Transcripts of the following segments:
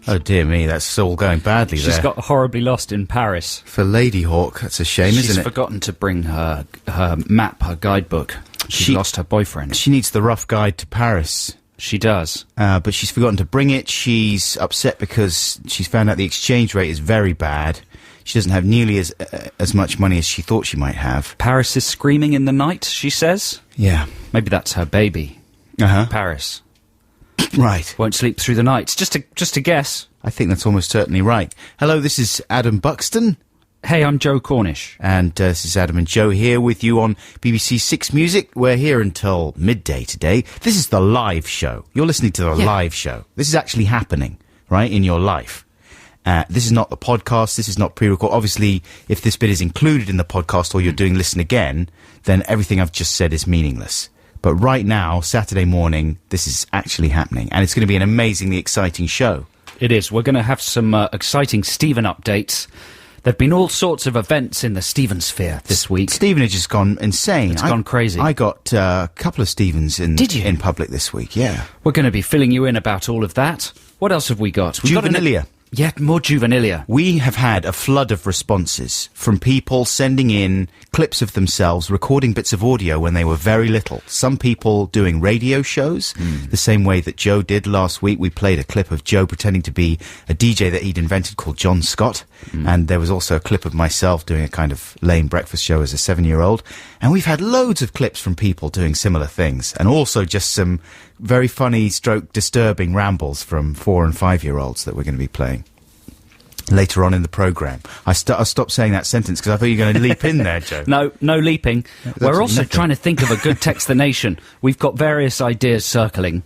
Oh dear me, that's all going badly there. She's got horribly lost in Paris. For Lady Hawk, that's a shame, isn't it? She's forgotten to bring her map, her guidebook. She lost her boyfriend. She needs the rough guide to Paris. She does. But she's forgotten to bring it. She's upset because she's found out the exchange rate is very bad. She doesn't have nearly as much money as she thought she might have. Paris is screaming in the night, she says. Yeah. Maybe that's her baby. Uh-huh. Paris. Right. Won't sleep through the night. Just a guess. I think that's almost certainly right. Hello, this is Adam Buxton. Hey, I'm Joe Cornish. And this is Adam and Joe here with you on BBC Six Music. We're here until midday today. This is the live show. You're listening to the live show. This is actually happening, right, in your life. This is not the podcast. This is not pre-record. Obviously, if this bit is included in the podcast or you're doing Listen Again, then everything I've just said is meaningless. But right now, Saturday morning, this is actually happening. And it's going to be an amazingly exciting show. It is. We're going to have some exciting Stephen updates. There have been all sorts of events in the Stephen sphere this week. Stevenage has gone insane. It's gone crazy. I got a couple of Stevens in public this week, yeah. We're going to be filling you in about all of that. What else have we got? Juvenilia. Yeah, more Juvenilia. We have had a flood of responses from people sending in clips of themselves recording bits of audio when they were very little. Some people doing radio shows, the same way that Joe did last week. We played a clip of Joe pretending to be a DJ that he'd invented called John Scott. And there was also a clip of myself doing a kind of lame breakfast show as a 7-year-old. And we've had loads of clips from people doing similar things. And also just some very funny stroke disturbing rambles from 4- and 5-year-olds that we're going to be playing later on in the programme. I stopped saying that sentence because I thought you were going to leap in there, Joe. No leaping. We're also trying to think of a good Text the Nation. We've got various ideas circling.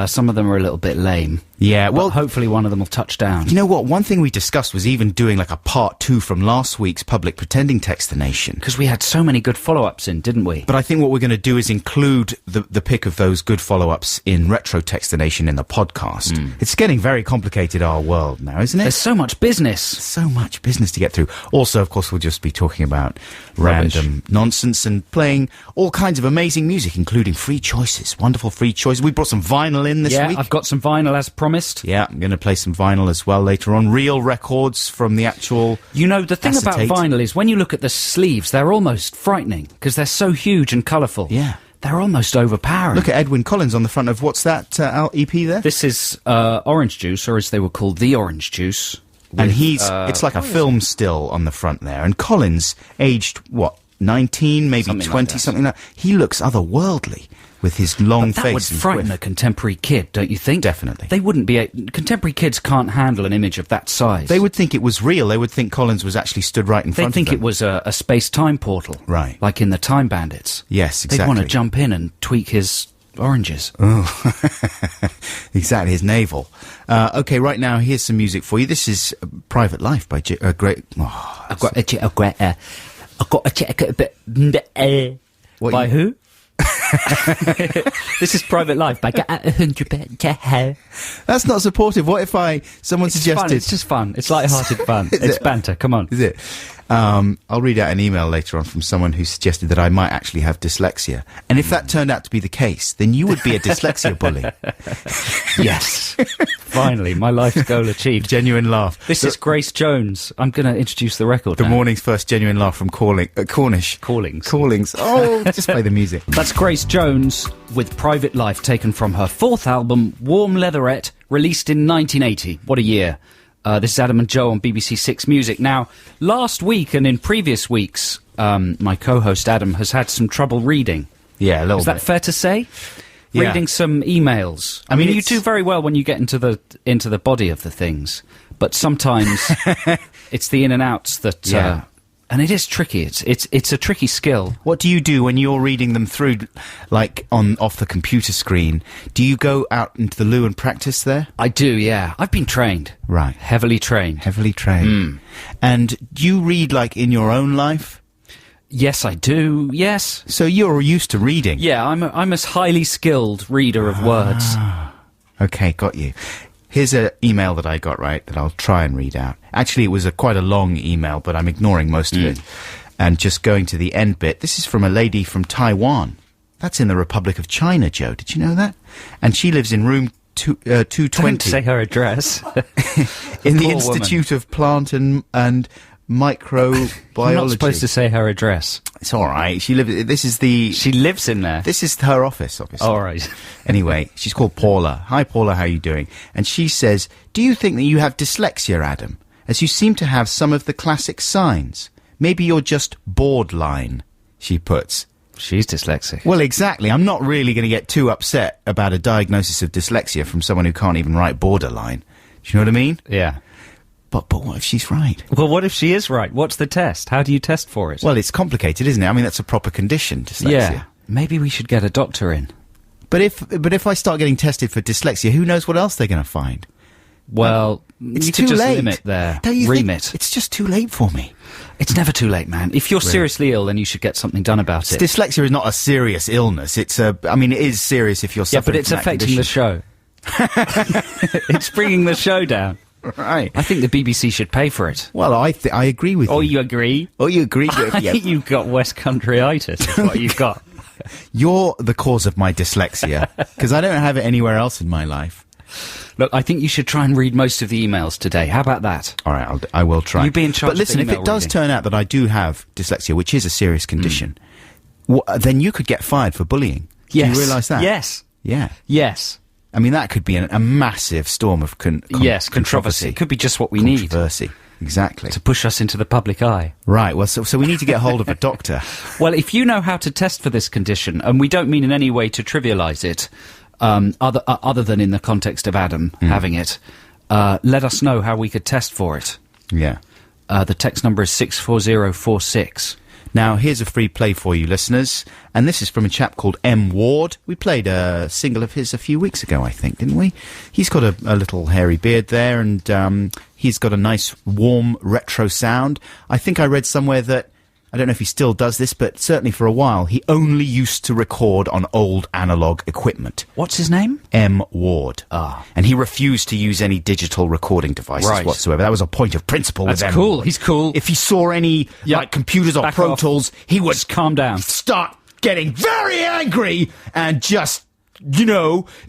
Some of them are a little bit lame. Yeah, well, hopefully one of them will touch down. You know what? One thing we discussed was even doing like a part 2 from last week's Public Pretending Text the Nation. Because we had so many good follow-ups in, didn't we? But I think what we're going to do is include the pick of those good follow-ups in Retro Text the Nation in the podcast. It's getting very complicated, our world now, isn't it? There's so much business. So much business to get through. Also, of course, we'll just be talking about random nonsense and playing all kinds of amazing music, including free choices, wonderful free choices. We brought some vinyl in this week. Yeah, I've got some vinyl as promised. Yeah, I'm going to play some vinyl as well later on. Real records from the actual You know, the thing acetate. about vinyl is when you look at the sleeves, they're almost frightening because they're so huge and colourful. Yeah. They're almost overpowering. Look at Edwin Collins on the front of, what's that EP there? This is Orange Juice, or as they were called, The Orange Juice. And it's like a film still on the front there. And Collins, aged, what, 19, maybe Something 20, like something like that. He looks otherworldly with his long That face. would frighten a contemporary kid, don't you think? Definitely. They wouldn't be... Contemporary kids can't handle an image of that size. They would think it was real. They would think Collins was actually stood right in front of them. They'd think it was a space-time portal. Right. Like in the Time Bandits. Yes, exactly. They'd want to jump in and tweak his oranges. Oh, exactly, his navel. Okay, right now, here's some music for you. This is Private Life by great... Oh, I've got a check a bit... By who? This is Private Life by 100%. That's not supportive. What if someone suggested... Fun. It's just fun. It's light-hearted fun. It's banter. Come on. Is it? I'll read out an email later on from someone who suggested that I might actually have dyslexia. And if that turned out to be the case, then you would be a dyslexia bully. Yes. Finally, my life's goal achieved. Genuine laugh. This is Grace Jones. I'm going to introduce the record The now. morning's first genuine laugh from Cornish. Callings. Oh, just play the music. That's Grace Jones with Private Life, taken from her 4th album, Warm Leatherette, released in 1980. What a year. This is Adam and Joe on BBC Six Music. Now, last week and in previous weeks, my co-host Adam has had some trouble reading. Yeah, a little bit. Is that fair to say? Yeah. Reading some emails. I mean, you do very well when you get into the body of the things, but sometimes it's the in and outs that... Yeah. And it is tricky. It's a tricky skill. What do you do when you're reading them through, like off the computer screen? Do you go out into the loo and practice there? I do, yeah. I've been trained. Right. Heavily trained. Heavily trained. And do you read, like, in your own life? Yes, I do. Yes. So you're used to reading? Yeah, I'm a highly skilled reader of words. Okay, got you. Here's an email that I got, right, that I'll try and read out. Actually, it was quite a long email, but I'm ignoring most of it. And just going to the end bit. This is from a lady from Taiwan. That's in the Republic of China, Joe. Did you know that? And she lives in room 220. Don't say her address. In the poor Institute of Plant and Microbiology. You're not supposed to say her address. It's all right. She lives in there. This is her office, obviously. All right. Anyway, she's called Paula. Hi, Paula. How are you doing? And she says, "Do you think that you have dyslexia, Adam? As you seem to have some of the classic signs. Maybe you're just borderline," she puts. She's dyslexic. Well, exactly. I'm not really going to get too upset about a diagnosis of dyslexia from someone who can't even write borderline. Do you know what I mean? Yeah. But what if she's right? Well, what if she is right? What's the test? How do you test for it? Well, it's complicated, isn't it? I mean, that's a proper condition, dyslexia. Yeah. Maybe we should get a doctor in. But if I start getting tested for dyslexia, who knows what else they're going to find? Well, it's you too could just late. limit their Don't you remit. think it's just too late for me? It's never too late, man. If you're seriously ill, then you should get something done about it. Dyslexia is not a serious illness. It is serious if you're Yeah, suffering but it's from that affecting the show. It's bringing the show down. Right. I think the BBC should pay for it. Well, I agree with Oh, you. you agree? Oh, you agree? I Yeah. think you've got West Countryitis, is what you've got. You're the cause of my dyslexia, because I don't have it anywhere else in my life. Look, I think you should try and read most of the emails today. How about that? All right, I will try. You be in charge But listen, of the if it email does reading. turn out that I do have dyslexia, which is a serious condition, then you could get fired for bullying. Yes. Do you realise that? Yes. Yeah. Yes. I mean, that could be a massive storm of Controversy. It could be just what we need Controversy. Exactly. to push us into the public eye. Right, well, so we need to get hold of a doctor. Well, if you know how to test for this condition, and we don't mean in any way to trivialise it, other than in the context of Adam having it, let us know how we could test for it. Yeah. The text number is 64046. Now, here's a free play for you, listeners, and this is from a chap called M. Ward. We played a single of his a few weeks ago, I think, didn't we? He's got a little hairy beard there, and he's got a nice, warm, retro sound. I think I read somewhere that, I don't know if he still does this, but certainly for a while, he only used to record on old analogue equipment. What's his name? M. Ward. Ah. And he refused to use any digital recording devices Right. whatsoever. That was a point of principle with That's M. cool. Ward. He's cool. If he saw any like computers or Back Pro off. Tools, he would Just calm down. start getting very angry and just,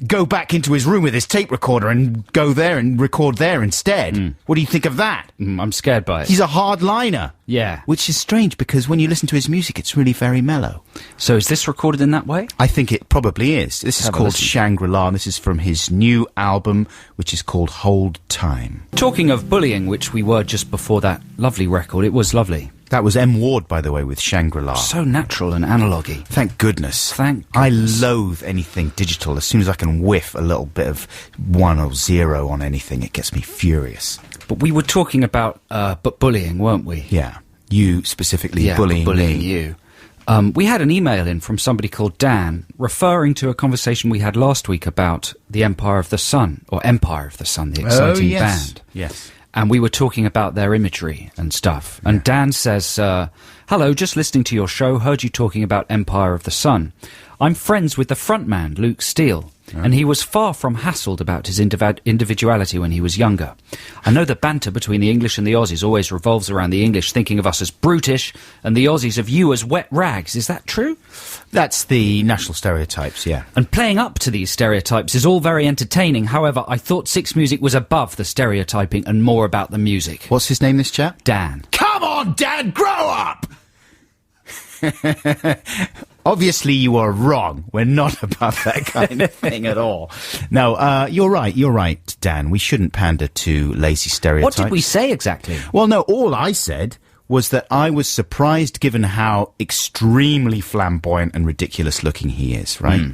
go back into his room with his tape recorder and go there and record there instead. What do you think of that? I'm scared by it. He's a hardliner. Yeah. Which is strange because when you listen to his music, it's really very mellow. So is this recorded in that way? I think it probably is. This is Have a called listen. Shangri-La, and this is from his new album, which is called Hold Time. Talking of bullying, which we were just before that lovely record, it was lovely. That was M. Ward, by the way, with Shangri-La. So natural and analogy. Thank goodness. Thank I goodness. loathe anything digital. As soon as I can whiff a little bit of 1 or 0 on anything, it gets me furious. But we were talking about bullying, weren't we? Yeah. You specifically Yeah, bullying me. you. We had an email in from somebody called Dan referring to a conversation we had last week about the Empire of the Sun, or Empire of the Sun, the exciting band. Yes. And we were talking about their imagery and stuff. And Dan says, hello, just listening to your show, heard you talking about Empire of the Sun. I'm friends with the frontman, Luke Steele, and he was far from hassled about his individuality when he was younger. I know the banter between the English and the Aussies always revolves around the English thinking of us as brutish and the Aussies of you as wet rags. Is that true? That's the national stereotypes, yeah. And playing up to these stereotypes is all very entertaining. However, I thought Six Music was above the stereotyping and more about the music. What's his name, this chap? Dan. Come on, Dad, grow up! Obviously, you are wrong. We're not above that kind of thing at all. No, you're right, Dan. We shouldn't pander to lazy stereotypes. What did we say exactly? Well, no, all I said was that I was surprised given how extremely flamboyant and ridiculous looking he is, right?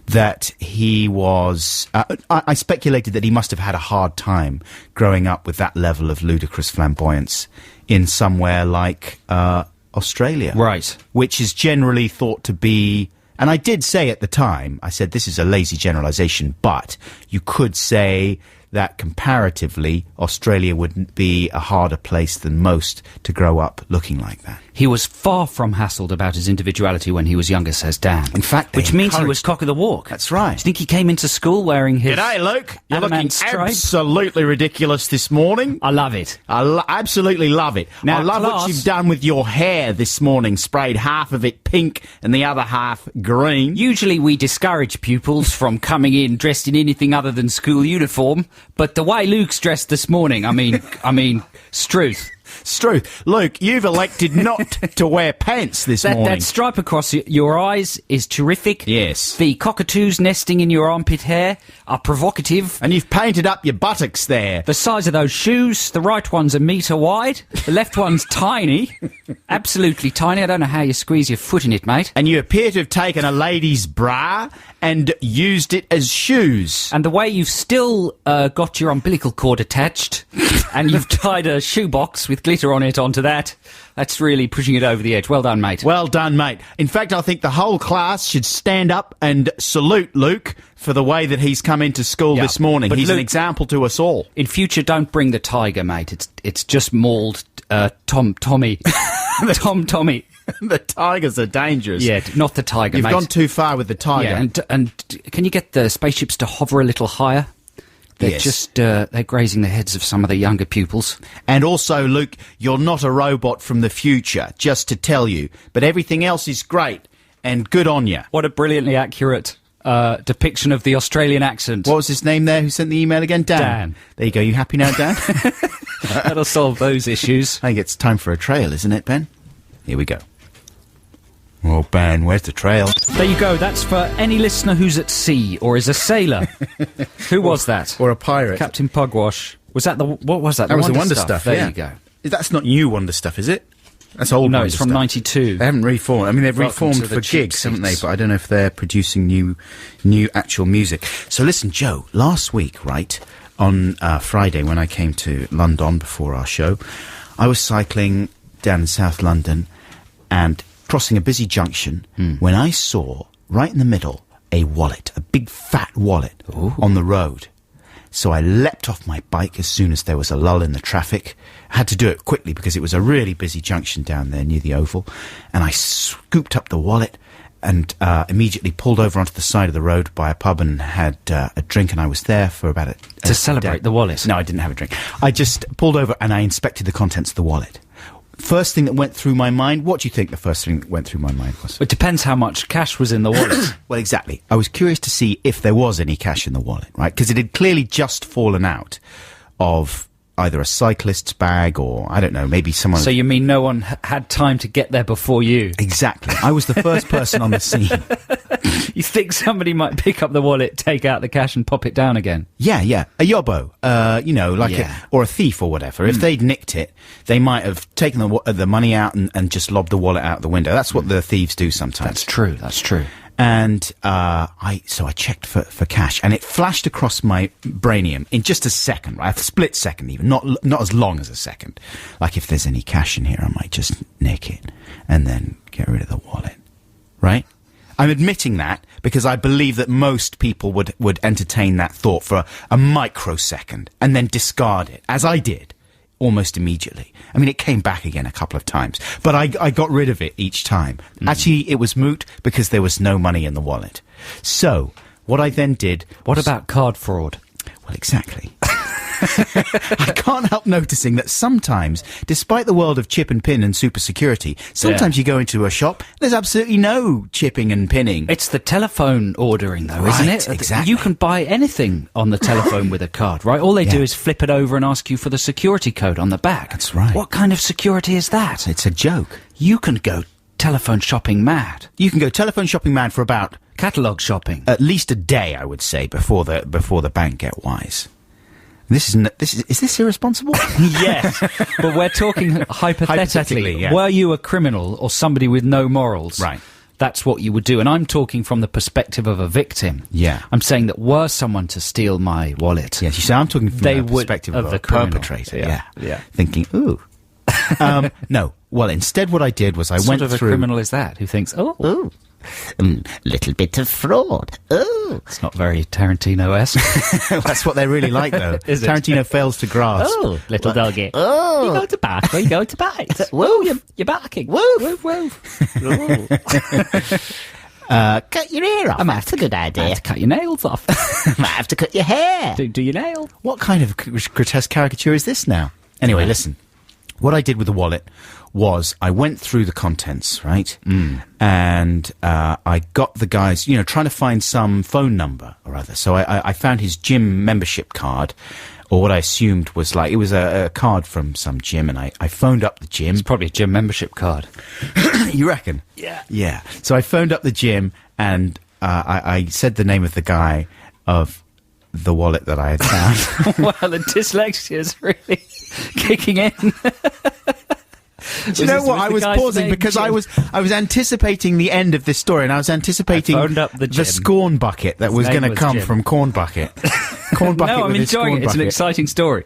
That he was... I speculated that he must have had a hard time growing up with that level of ludicrous flamboyance in somewhere like Australia. Right. Which is generally thought to be... And I did say at the time, I said this is a lazy generalisation, but you could say that comparatively Australia would be a harder place than most to grow up looking like that. He was far from hassled about his individuality when he was younger, says Dan. In fact, which means he was cock of the walk. That's right. Do you think he came into school wearing his... G'day, Luke. You're looking adamant stripe? absolutely ridiculous this morning. I love it. I absolutely love it. Now, I love class- what you've done with your hair this morning. Sprayed half of it pink and the other half green. Usually we discourage pupils from coming in dressed in anything other than school uniform, but the way Luke's dressed this morning, I mean, Struth. Struth, Luke, you've elected not to wear pants this morning. That stripe across your eyes is terrific. Yes. The cockatoos nesting in your armpit hair are provocative. And you've painted up your buttocks there. The size of those shoes, the right one's a metre wide, the left one's tiny, absolutely tiny. I don't know how you squeeze your foot in it, mate. And you appear to have taken a lady's bra and used it as shoes. And the way you've still got your umbilical cord attached and you've tied a shoebox with glitter on it onto that, that's really pushing it over the edge. Well done, mate. Well done, mate. In fact, I think the whole class should stand up and salute Luke for the way that he's come into school this morning. But He's Luke, an example to us all. In future, don't bring the tiger, mate. It's just mauled Tommy. Tommy. The tigers are dangerous. Yeah, not the tiger, You've mate. gone too far with the tiger. Yeah, and can you get the spaceships to hover a little higher? They're Yes. just they're grazing the heads of some of the younger pupils. And also, Luke, you're not a robot from the future, just to tell you. But everything else is great, and good on you. What a brilliantly accurate depiction of the Australian accent. What was his name there who sent the email again? Dan. There you go. You happy now, Dan? That'll solve those issues. I think it's time for a trail, isn't it, Ben? Here we go. Oh, Ben, where's the trail? There you go. That's for any listener who's at sea or is a sailor. Who was that? Or a pirate. Captain Pugwash. Was that the... What was that? That was the Wonder Stuff. There yeah. you go. That's not new Wonder Stuff, is it? That's old No, Wonder it's from Stuff. 92. They haven't reformed. I mean, they've Welcome reformed to the for cheap gigs, haven't they? seats. But I don't know if they're producing new actual music. So listen, Joe, last week, right, on Friday when I came to London before our show, I was cycling down in South London and crossing a busy junction when I saw, right in the middle, a wallet, a big fat wallet on the road. So I leapt off my bike as soon as there was a lull in the traffic. I had to do it quickly because it was a really busy junction down there near the Oval. And I scooped up the wallet and immediately pulled over onto the side of the road by a pub and had a drink. And I was there for about To celebrate the wallet? No, I didn't have a drink. I just pulled over and I inspected the contents of the wallet. First thing that went through my mind, what do you think the first thing that went through my mind was? It depends how much cash was in the wallet. Well, exactly. I was curious to see if there was any cash in the wallet, right? Because it had clearly just fallen out of either a cyclist's bag or, I don't know, maybe someone... So you mean no one had time to get there before you? Exactly. I was the first person on the scene. You think somebody might pick up the wallet, take out the cash and pop it down again? Yeah. A yobbo, or a thief or whatever. If they'd nicked it, they might have taken the money out and just lobbed the wallet out the window. That's what the thieves do sometimes. That's true. And I checked for cash, and it flashed across my brainium in just a second, right? A split second even, not as long as a second. Like, if there's any cash in here, I might just nick it and then get rid of the wallet, right? I'm admitting that because I believe that most people would entertain that thought for a microsecond and then discard it, as I did. Almost immediately. I mean, it came back again a couple of times, but I got rid of it each time. Actually, it was moot because there was no money in the wallet. So, what I then did... What about card fraud? Well, exactly. I can't help noticing that sometimes, despite the world of chip and pin and super security, sometimes you go into a shop, there's absolutely no chipping and pinning. It's the telephone ordering, though, isn't it? Exactly. You can buy anything on the telephone with a card, right? All they do is flip it over and ask you for the security code on the back. That's right. What kind of security is that? It's a joke. You can go telephone shopping mad. You can go telephone shopping mad for about... Catalogue shopping. At least a day, I would say, before the bank get wise. Is this irresponsible? Yes, but we're talking hypothetically. Yeah. Were you a criminal or somebody with no morals? Right. That's what you would do. And I'm talking from the perspective of a victim. Yeah. I'm saying that were someone to steal my wallet... Yes, you see, I'm talking from the perspective of the a criminal. perpetrator. Yeah. Thinking, ooh. No. Well, instead what I did was I What went sort of a through... criminal is that who thinks, oh, Ooh. Little bit of fraud. Ooh. it's not very Tarantino-esque. That's what they're really like, though. Is it? Tarantino fails to grasp. Oh, Little doggy. Oh. You go to bark or you go to bite. Woof. You're barking. Woof. Woof, woof. Ooh. Cut your ear off. That's a good I idea. have to cut your nails off. Might have to cut your hair. do your nails. What kind of grotesque caricature is this now? Anyway, listen. What I did with the wallet was I went through the contents, right? And I got the guy's, trying to find some phone number or other. So I found his gym membership card, or what I assumed was it was a card from some gym, and I phoned up the gym. It's probably a gym membership card. You reckon? Yeah. Yeah. So I phoned up the gym, and I said the name of the guy of the wallet that I had found. Well, the dyslexia's really kicking in. Do you know what? I was pausing because I was anticipating the end of this story, and I was anticipating I phoned up the gym. scorn bucket that was name going to was come Jim. from Corn Bucket. Corn Bucket. No, I'm with his enjoying scorn it. It's an bucket. exciting story.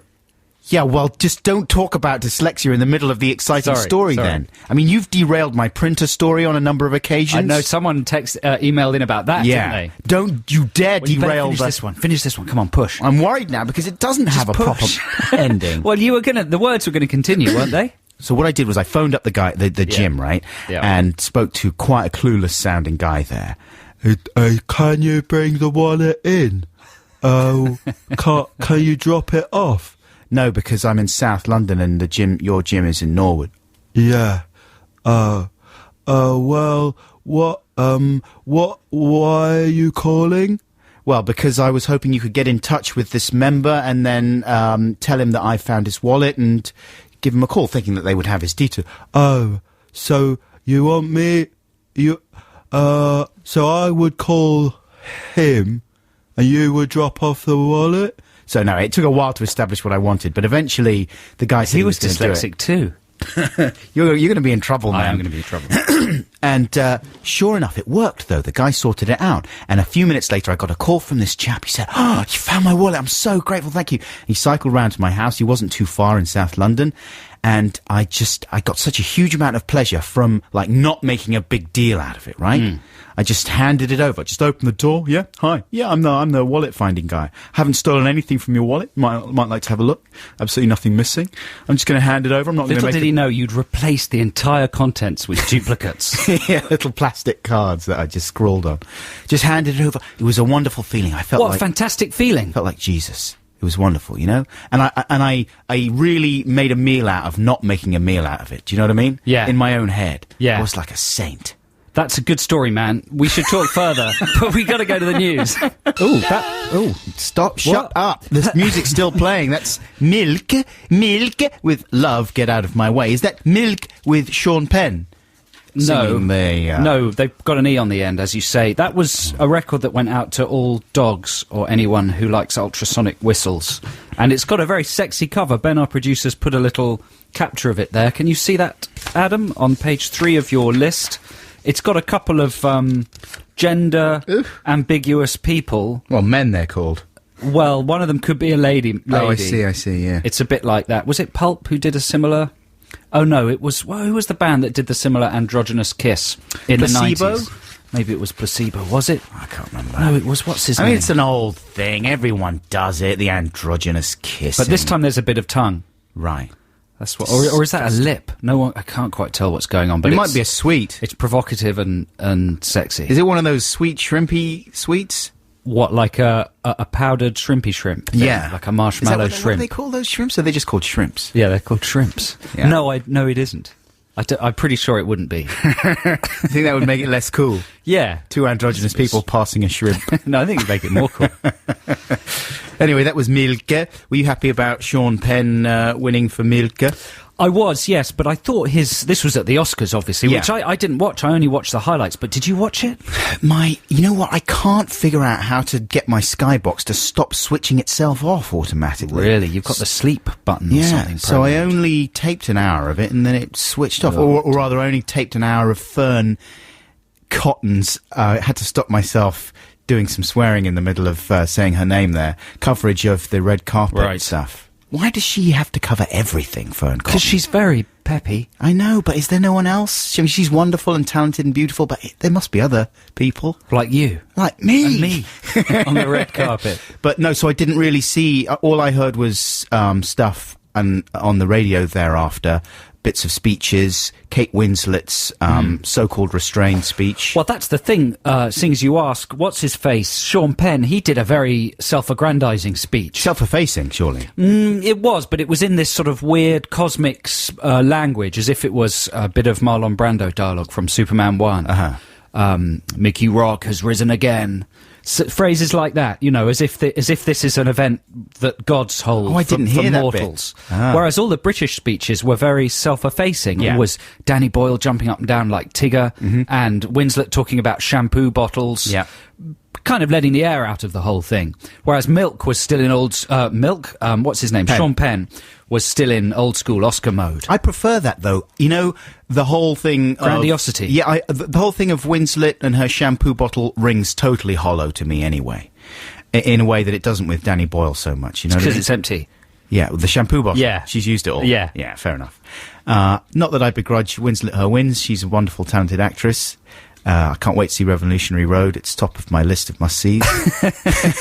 Yeah, well, just don't talk about dyslexia in the middle of the exciting story. Sorry. Then, I mean, you've derailed my printer story on a number of occasions. I know someone emailed in about that, Yeah, didn't they? don't you dare Well, you better derail finish the- this one. Finish this one. Come on, push. I'm worried now because it doesn't have a push. proper ending. Well, the words were going to continue, weren't they? So what I did was I phoned up the guy, the gym, right? Yeah. And spoke to quite a clueless sounding guy there. Can you bring the wallet in? Oh, can you drop it off? No, because I'm in South London and your gym is in Norwood. Yeah. Well, why are you calling? Well, because I was hoping you could get in touch with this member and then tell him that I found his wallet and give him a call, thinking that they would have his details. Oh, so you want me? So I would call him, and you would drop off the wallet. So no, it took a while to establish what I wanted, but eventually the guy said He was gonna do it. dyslexic too. You're going to be in trouble, man. I am going to be in trouble. And sure enough, it worked, though. The guy sorted it out. And a few minutes later, I got a call from this chap. He said, "Oh, you found my wallet. I'm so grateful. Thank you." He cycled round to my house. He wasn't too far in South London. And I got such a huge amount of pleasure from, not making a big deal out of it, right? I just handed it over. Just opened the door. Yeah, hi. Yeah, I'm the wallet finding guy. Haven't stolen anything from your wallet. Might like to have a look. Absolutely nothing missing. I'm just going to hand it over. I'm not going to Little make did he know you'd replace the entire contents with duplicates. yeah, little plastic cards that I just scrawled on. Just handed it over. It was a wonderful feeling. I felt What a fantastic feeling. felt like Jesus. It was wonderful, And I really made a meal out of not making a meal out of it. Do you know what I mean? Yeah. In my own head. Yeah. I was like a saint. That's a good story, man. We should talk further, but we got to go to the news. Stop, shut up. This music's still playing. That's Milk with Love, Get Out of My Way. Is that Milk with Sean Penn? Singing No, they've got an E on the end, as you say. That was a record that went out to all dogs or anyone who likes ultrasonic whistles. And it's got a very sexy cover. Ben, our producer's put a little capture of it there. Can you see that, Adam, on page 3 of your list? It's got a couple of gender-ambiguous people. Well, men they're called. Well, one of them could be a lady. Oh, I see, yeah. It's a bit like that. Was it Pulp who did a similar... Oh, no, it was... Well, who was the band that did the similar androgynous kiss in Placebo? the 90s? Maybe it was Placebo, was it? I can't remember. No, it was... What's his I name? mean, it's an old thing. Everyone does it. The androgynous kissing. But this time there's a bit of tongue. Right. That's what... Or is that a lip? No one... I can't quite tell what's going on, but It it's, might be a sweet. It's provocative and sexy. Is it one of those sweet shrimpy sweets? What, like a powdered shrimpy shrimp? thing? Yeah. Like a marshmallow What shrimp. do they call those shrimps? Or are they just called shrimps? Yeah, they're called shrimps. Yeah. No, it isn't. I'm pretty sure it wouldn't be. I think that would make it less cool. Yeah. Two androgynous people passing a shrimp. No, I think it'd make it more cool. Anyway, that was Milke. Were you happy about Sean Penn winning for Milke? I was, yes, but I thought this was at the Oscars, obviously, Yeah. which I didn't watch. I only watched the highlights, but did you watch it? You know what? I can't figure out how to get my Skybox to stop switching itself off automatically. Really? You've got the sleep button or Yeah, something. so I programmed. only taped an hour of it and then it switched off. Or rather, I only taped an hour of Fern Cotton's. I had to stop myself doing some swearing in the middle of saying her name there. Coverage of the red carpet Right. stuff. Why does she have to cover everything, Fern Cotton? Because she's very peppy. I know, but is there no one else? I mean, she's wonderful and talented and beautiful, but there must be other people. Like you. Like me. And me. On the red carpet. But no, so I didn't really see... all I heard was stuff on the radio thereafter, bits of speeches, Kate Winslet's so-called restrained speech. Well, that's the thing, seeing as you ask, what's his face? Sean Penn, he did a very self-aggrandizing speech. Self-effacing, surely. It was, but it was in this sort of weird cosmic language, as if it was a bit of Marlon Brando dialogue from Superman 1. Mickey Rourke has risen again. Phrases like that, you know, as if this is an event that gods hold I didn't hear for that mortals. bit. Whereas all the British speeches were very self-effacing. Yeah. It was Danny Boyle jumping up and down like Tigger, and Winslet talking about shampoo bottles. Yeah. Kind of letting the air out of the whole thing. Whereas Milk was still in what's his name? Penn. Sean Penn was still in old school Oscar mode. I prefer that, though. You know, the whole thing... Grandiosity. The whole thing of Winslet and her shampoo bottle rings totally hollow to me anyway. In a way that it doesn't with Danny Boyle so much, you know? Because it's empty. Yeah, the shampoo bottle. Yeah. She's used it all. Yeah. Yeah, fair enough. Not that I begrudge Winslet her wins. She's a wonderful, talented actress. I can't wait to see Revolutionary Road. It's top of my list of must-sees.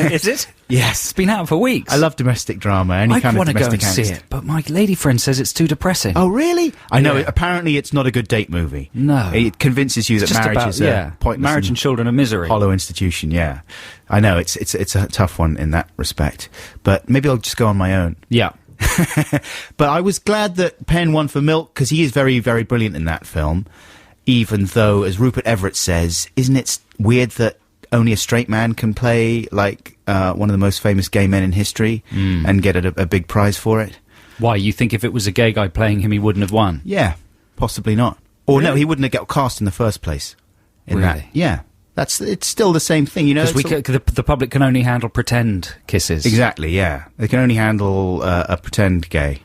Is it? Yes. It's been out for weeks. I love domestic drama. Any I kind of want to go domestic and see it, but my lady friend says it's too depressing. Oh, really? I know. Yeah. Apparently, it's not a good date movie. No. It convinces you that Just marriage about, is a pointless marriage and children are misery. hollow institution. Yeah, I know. It's a tough one in that respect. But maybe I'll just go on my own. Yeah. But I was glad that Penn won for Milk because he is very, very brilliant in that film. Even though, as Rupert Everett says, isn't it weird that only a straight man can play like one of the most famous gay men in history and get a big prize for it? Why, you think if it was a gay guy playing him, he wouldn't have won? Yeah, possibly not. Or no, Really? he wouldn't have got cast in the first place. In that, Really? yeah, it's still the same thing, you know. Because the public can only handle pretend kisses. Exactly, yeah. They can only handle a pretend gay.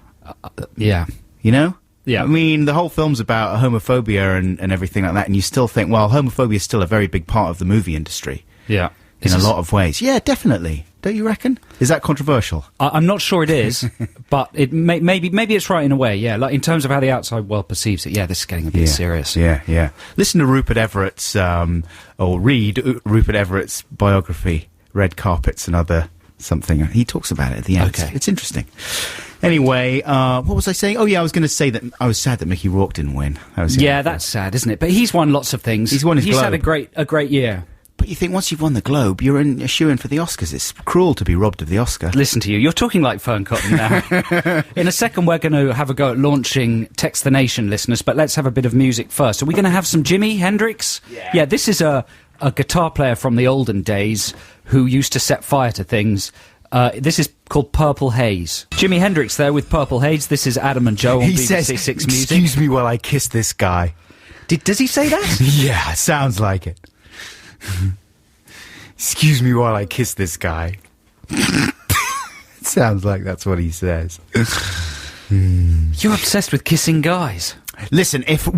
Yeah. You know? Yeah. I mean, the whole film's about homophobia and everything like that, and you still think, well, homophobia is still a very big part of the movie industry. Yeah. In a lot of ways. Yeah, definitely. Don't you reckon? Is that controversial? I'm not sure it is, but it maybe it's right in a way, yeah. Like in terms of how the outside world perceives it, yeah, this is getting a bit serious. Yeah. Listen to Rupert Everett's, or read Rupert Everett's biography, Red Carpets and Other something. He talks about it at the end. Okay. It's interesting. Anyway, what was I saying? Oh, yeah, I was going to say that I was sad that Mickey Rourke didn't win. That's sad, isn't it? But he's won lots of things. He's won his He's had Globe. a great year. But you think once you've won the Globe, you're a shoo-in for the Oscars. It's cruel to be robbed of the Oscar. Listen to you. You're talking like Fern Cotton now. In a second, we're going to have a go at launching Text the Nation, listeners, but let's have a bit of music first. Are we going to have some Jimi Hendrix? Yeah, this is a guitar player from the olden days who used to set fire to things. This is called Purple Haze. Jimi Hendrix there with Purple Haze. This is Adam and Joe on He BBC says, Six Music. "Excuse me while I kiss this guy." Does he say that? Yeah, sounds like it. Excuse me while I kiss this guy. It sounds like that's what he says. You're obsessed with kissing guys. Listen, if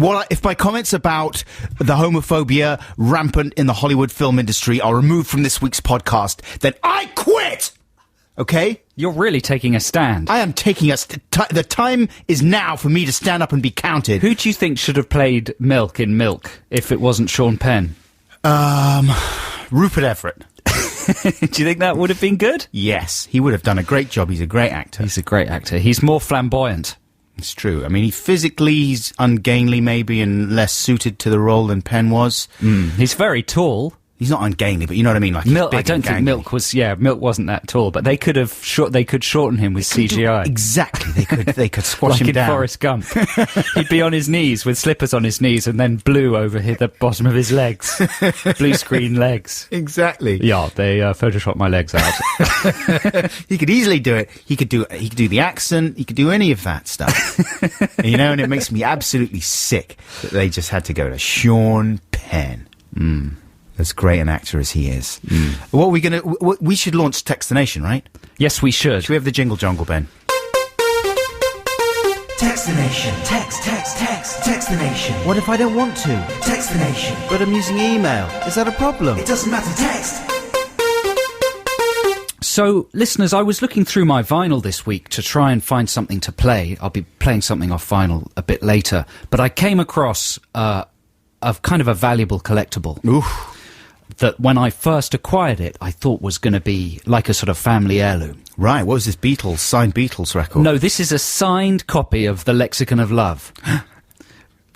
my comments about the homophobia rampant in the Hollywood film industry are removed from this week's podcast, then I quit! Okay? You're really taking a stand. I am taking the time is now for me to stand up and be counted. Who do you think should have played Milk in Milk if it wasn't Sean Penn? Rupert Everett. Do you think that would have been good? Yes, he would have done a great job. He's a great actor. He's a great actor. He's more flamboyant. It's true. I mean, he's ungainly maybe and less suited to the role than Penn was. He's very tall. He's not ungainly, but you know what I mean. Like he's Milk. big I don't and think gangly. Milk wasn't that tall, but they could shorten him with CGI. Exactly. They could squash like him in down. Forrest Gump. He'd be on his knees with slippers on his knees and then blue over the bottom of his legs. Blue screen legs. Exactly. Yeah, they photoshopped my legs out. He could easily do it. He could do the accent. He could do any of that stuff. You know, and it makes me absolutely sick that they just had to go to Sean Penn. As great an actor as he is. What are we going to... We should launch Text the Nation, right? Yes, we should. Should we have the jingle jungle, Ben? Text the Nation. Text the Nation. What if I don't want to? Text the Nation. But I'm using email. Is that a problem? It doesn't matter, text. So, listeners, I was looking through my vinyl this week to try and find something to play. I'll be playing something off vinyl a bit later. But I came across a kind of a valuable collectible. Oof. That when I first acquired it, I thought was going to be like a sort of family heirloom. Right, what was this signed Beatles record? No, this is a signed copy of The Lexicon of Love.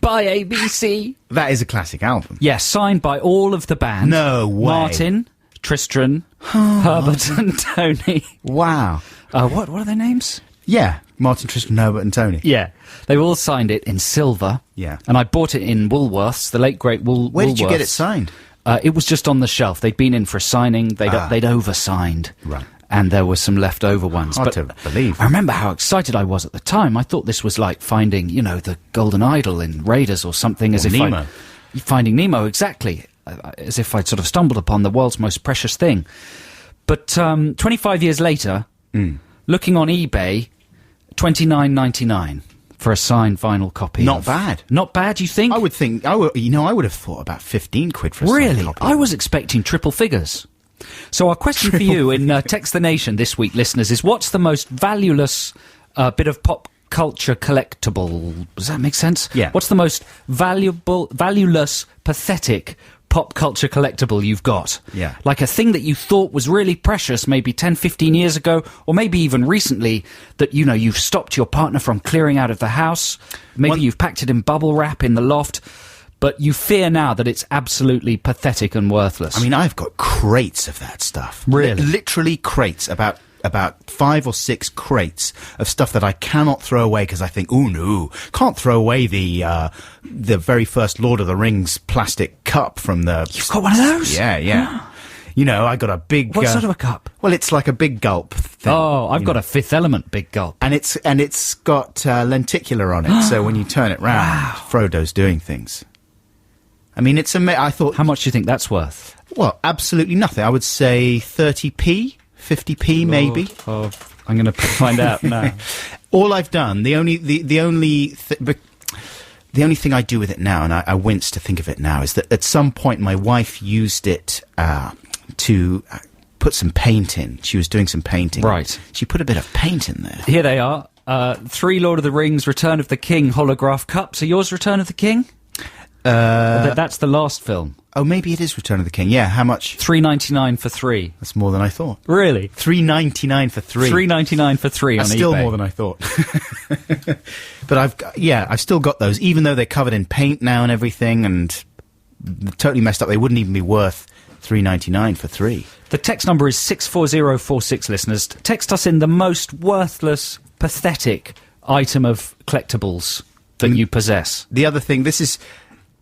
By ABC. That is a classic album. Yes, signed by all of the band. No way. Martin, Tristan, Herbert and Tony. Wow. What are their names? Yeah, Martin, Tristan, Herbert and Tony. Yeah. They all signed it in silver. Yeah. And I bought it in Woolworths, the late great Woolworths. Where did you get it signed? It was just on the shelf. They'd been in for a signing. They'd oversigned. Right. And there were some leftover ones. Hard to believe. I remember how excited I was at the time. I thought this was like finding, the golden idol in Raiders or something. Nemo. Finding Nemo, exactly. As if I'd sort of stumbled upon the world's most precious thing. But 25 years later, looking on eBay, $29.99 for a signed vinyl copy. Not bad. Not bad, you think? I would have thought about 15 quid for a signed Really? copy. I was expecting triple figures. So our question for you in Text the Nation this week, listeners, is what's the most valueless bit of pop culture collectible? Does that make sense? Yeah. What's the most valueless, pathetic pop culture collectible you've got? Yeah. Like a thing that you thought was really precious maybe 10, 15 years ago, or maybe even recently that, you've stopped your partner from clearing out of the house. Maybe you've packed it in bubble wrap in the loft. But you fear now that it's absolutely pathetic and worthless. I mean, I've got crates of that stuff. Really? Literally crates, about 5 or 6 crates of stuff that I cannot throw away because I think, oh no, can't throw away the very first Lord of the Rings plastic cup from the... You've got one of those? Yeah. I got a big... What sort of a cup? Well, it's like a big gulp thing. Oh, I've got a Fifth Element big gulp. And it's got lenticular on it, so when you turn it round, Frodo's doing things. I mean, I thought... How much do you think that's worth? Well, absolutely nothing. I would say 30p, 50p maybe. Oh, I'm going to find out now. All I've done, the only thing I do with it now, and I wince to think of it now, is that at some point my wife used it to put some paint in. She was doing some painting. Right. She put a bit of paint in there. Here they are. 3 Lord of the Rings Return of the King holograph cups. Are yours Return of the King? That's the last film. Oh, maybe it is Return of the King. Yeah, how much? $3.99 for 3. That's more than I thought. Really? $3.99 for 3. $3.99 for 3 That's on still eBay. more than I thought. But I've still got those, even though they're covered in paint now and everything, and totally messed up. They wouldn't even be worth $3.99 for 3. The text number is 64046, listeners. Text us in the most worthless, pathetic item of collectibles that you possess. The other thing,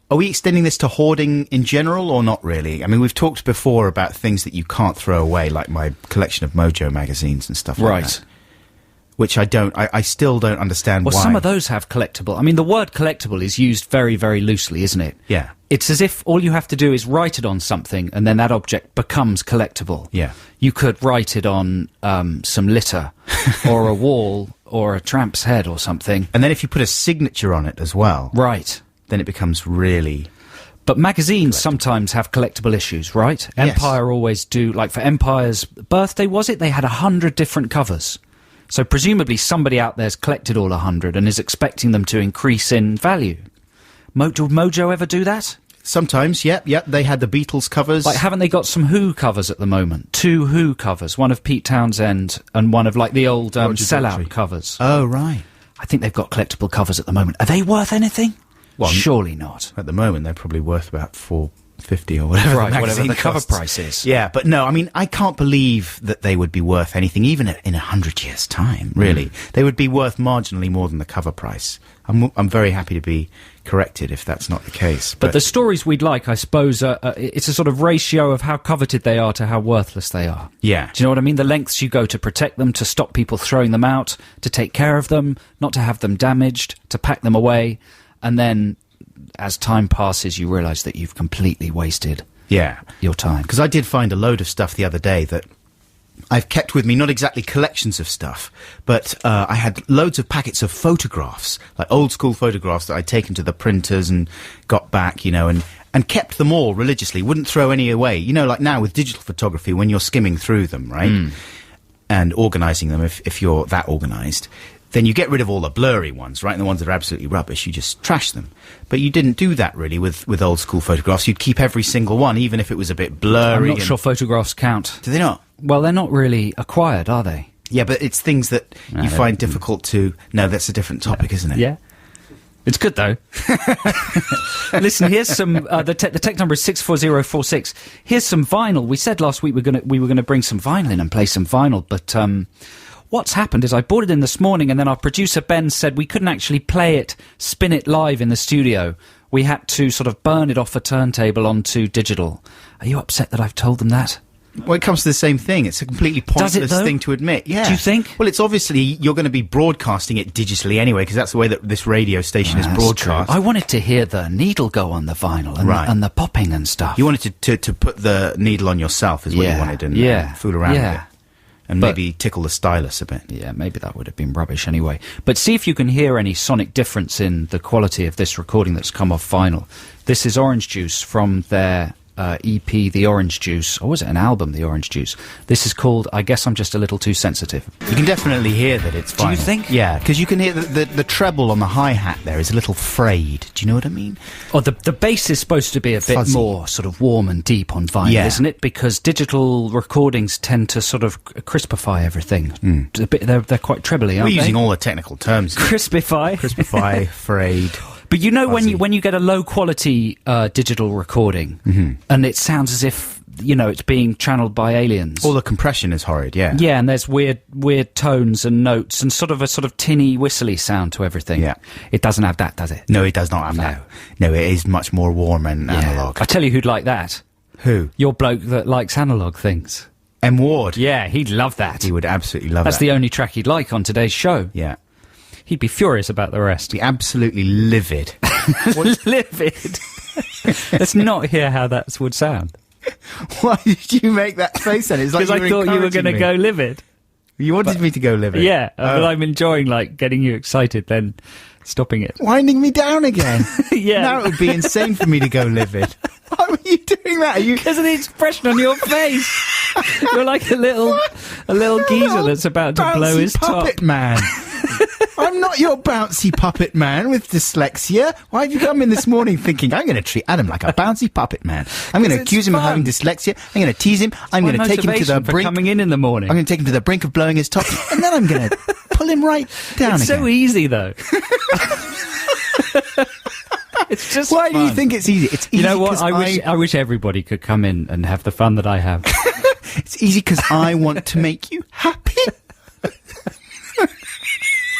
are we extending this to hoarding in general or not really? I mean, we've talked before about things that you can't throw away, like my collection of Mojo magazines and stuff like that. Which I still don't understand why. Well, some of those have collectible. I mean, the word collectible is used very, very loosely, isn't it? Yeah. It's as if all you have to do is write it on something and then that object becomes collectible. Yeah. You could write it on some litter or a wall or a tramp's head or something. And then if you put a signature on it as well. Right. Then it becomes really... But magazines sometimes have collectible issues, right? Yes. Empire always do. Like for Empire's birthday, was it? They had 100 different covers. So presumably somebody out there's collected all 100 and is expecting them to increase in value. Did Mojo ever do that? Sometimes, yep. They had the Beatles covers. Like, haven't they got some Who covers at the moment? 2 Who covers. One of Pete Townsend and one of, like, the old Sellout Daltrey covers. Oh, right. I think they've got collectible covers at the moment. Are they worth anything? Well, surely not. At the moment, they're probably worth about $4.50 or whatever. Right, the whatever the cover costs. price is. Yeah, but no, I mean, I can't believe that they would be worth anything, even in 100 years' time, really. They would be worth marginally more than the cover price. I'm very happy to be corrected if that's not the case. But the stories we'd like, I suppose, it's a sort of ratio of how coveted they are to how worthless they are. Yeah. Do you know what I mean? The lengths you go to protect them, to stop people throwing them out, to take care of them, not to have them damaged, to pack them away, and then as time passes, you realise that you've completely wasted your time. Because I did find a load of stuff the other day that I've kept with me, not exactly collections of stuff, but I had loads of packets of photographs, like old school photographs that I'd taken to the printers and got back, and kept them all religiously, wouldn't throw any away. Like now with digital photography, when you're skimming through them, right? and organising them, if you're that organised, then you get rid of all the blurry ones, right? And the ones that are absolutely rubbish, you just trash them. But you didn't do that, really, with old school photographs. You'd keep every single one, even if it was a bit blurry. I'm not sure photographs count. Do they not? Well, they're not really acquired, are they? Yeah, but it's things that you find difficult to... No, that's a different topic, isn't it? Yeah. It's good, though. Listen, here's some... the tech number is 64046. Here's some vinyl. We said last week we were gonna bring some vinyl in and play some vinyl, but what's happened is I bought it in this morning, and then our producer Ben said we couldn't actually play it, spin it live in the studio. We had to sort of burn it off a turntable onto digital. Are you upset that I've told them that? Well, it comes to the same thing. It's a completely pointless thing to admit. Yeah. Do you think? Well, it's obviously you're going to be broadcasting it digitally anyway, because that's the way that this radio station is broadcast. I wanted to hear the needle go on the vinyl and the popping and stuff. You wanted to put the needle on yourself, is what you wanted, and fool around with it. And maybe tickle the stylus a bit. Yeah, maybe that would have been rubbish anyway. But see if you can hear any sonic difference in the quality of this recording that's come off vinyl. This is Orange Juice from their... EP, The Orange Juice, or was it an album, The Orange Juice? This is called I Guess I'm Just a Little Too Sensitive. You can definitely hear that it's vinyl. Do you think? Yeah, because you can hear the treble on the hi-hat there is a little frayed. Do you know what I mean? Oh, the bass is supposed to be a bit more sort of warm and deep on vinyl, isn't it? Because digital recordings tend to sort of crispify everything. They're quite trebly, aren't they? We're using all the technical terms. Crispify, frayed. But you know when you get a low quality digital recording and it sounds as if it's being channeled by aliens. All the compression is horrid, yeah. Yeah, and there's weird tones and notes and sort of tinny whistly sound to everything. Yeah. It doesn't have that, does it? No, it does not have that. No, it is much more warm and analogue. I tell you who'd like that. Who? Your bloke that likes analogue things. M. Ward. Yeah, he'd love that. He would absolutely love That's that. the only track he'd like on today's show. Yeah. He'd be furious about the rest. Be absolutely livid. Livid? Let's not hear how that would sound. Why did you make that face then? It's like because I thought you were going to go livid. You wanted me to go livid? Yeah, but I'm enjoying getting you excited, then stopping it. Winding me down again? Yeah. Now it would be insane for me to go livid. Why were you doing that? Because of the expression on your face. You're like a little geezer that's about to blow his puppet top. Man. I'm not your bouncy puppet man with dyslexia. Why have you come in this morning thinking, I'm going to treat Adam like a bouncy puppet man? I'm going to accuse him of having dyslexia. I'm going to tease him. I'm going to take him to the brink. Coming in the morning. I'm going to take him to the brink of blowing his top. And then I'm going to pull him right down it's again. So easy, though. It's just Why fun. do you think it's easy? It's easy. You know what? I wish everybody could come in and have the fun that I have. It's easy because I want to make you happy.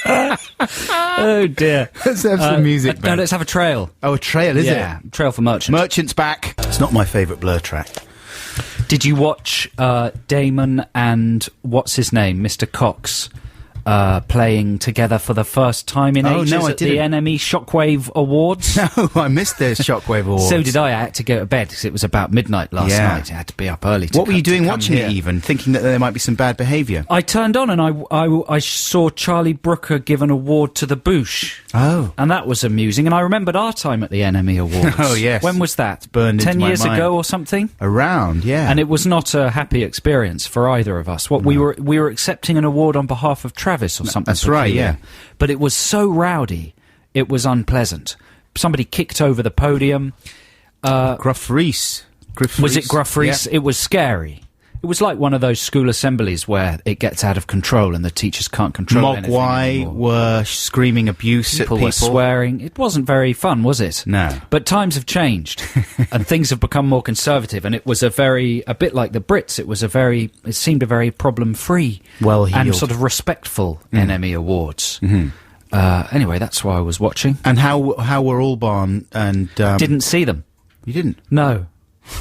Oh dear. Let's have some music. No, let's have a trail. Oh, a trail, is it? Yeah, trail for Merchant. Merchant's back. It's not my favourite Blur track. Did you watch Damon and what's his name, Mr. Cox, playing together for the first time in ages no, I at didn't. the NME Shockwave Awards? No, I missed the Shockwave Awards. So did I. I had to go to bed because it was about midnight last night. I had to be up early. What were you doing watching it even? Thinking that there might be some bad behaviour? I turned on and I saw Charlie Brooker give an award to the Boosh. Oh. And that was amusing. And I remembered our time at the NME Awards. Oh, yes. When was that? Burned 10 into my years mind. ago or something? Around, yeah. And it was not a happy experience for either of us. We were accepting an award on behalf of Travis or something. That's right, yeah. But it was so rowdy, it was unpleasant. Somebody kicked over the podium. Gruff Rhys. Was it Gruff Rhys? Yeah. It was scary. It was like one of those school assemblies where it gets out of control and the teachers can't control anything anymore. were screaming abuse at people. People were swearing. It wasn't very fun, was it? No. But times have changed and things have become more conservative, and it was a bit like the Brits. It seemed a very problem-free and sort of respectful NME Awards. Mm-hmm. Anyway, that's why I was watching. And how were Albarn and... Didn't see them. You didn't? No.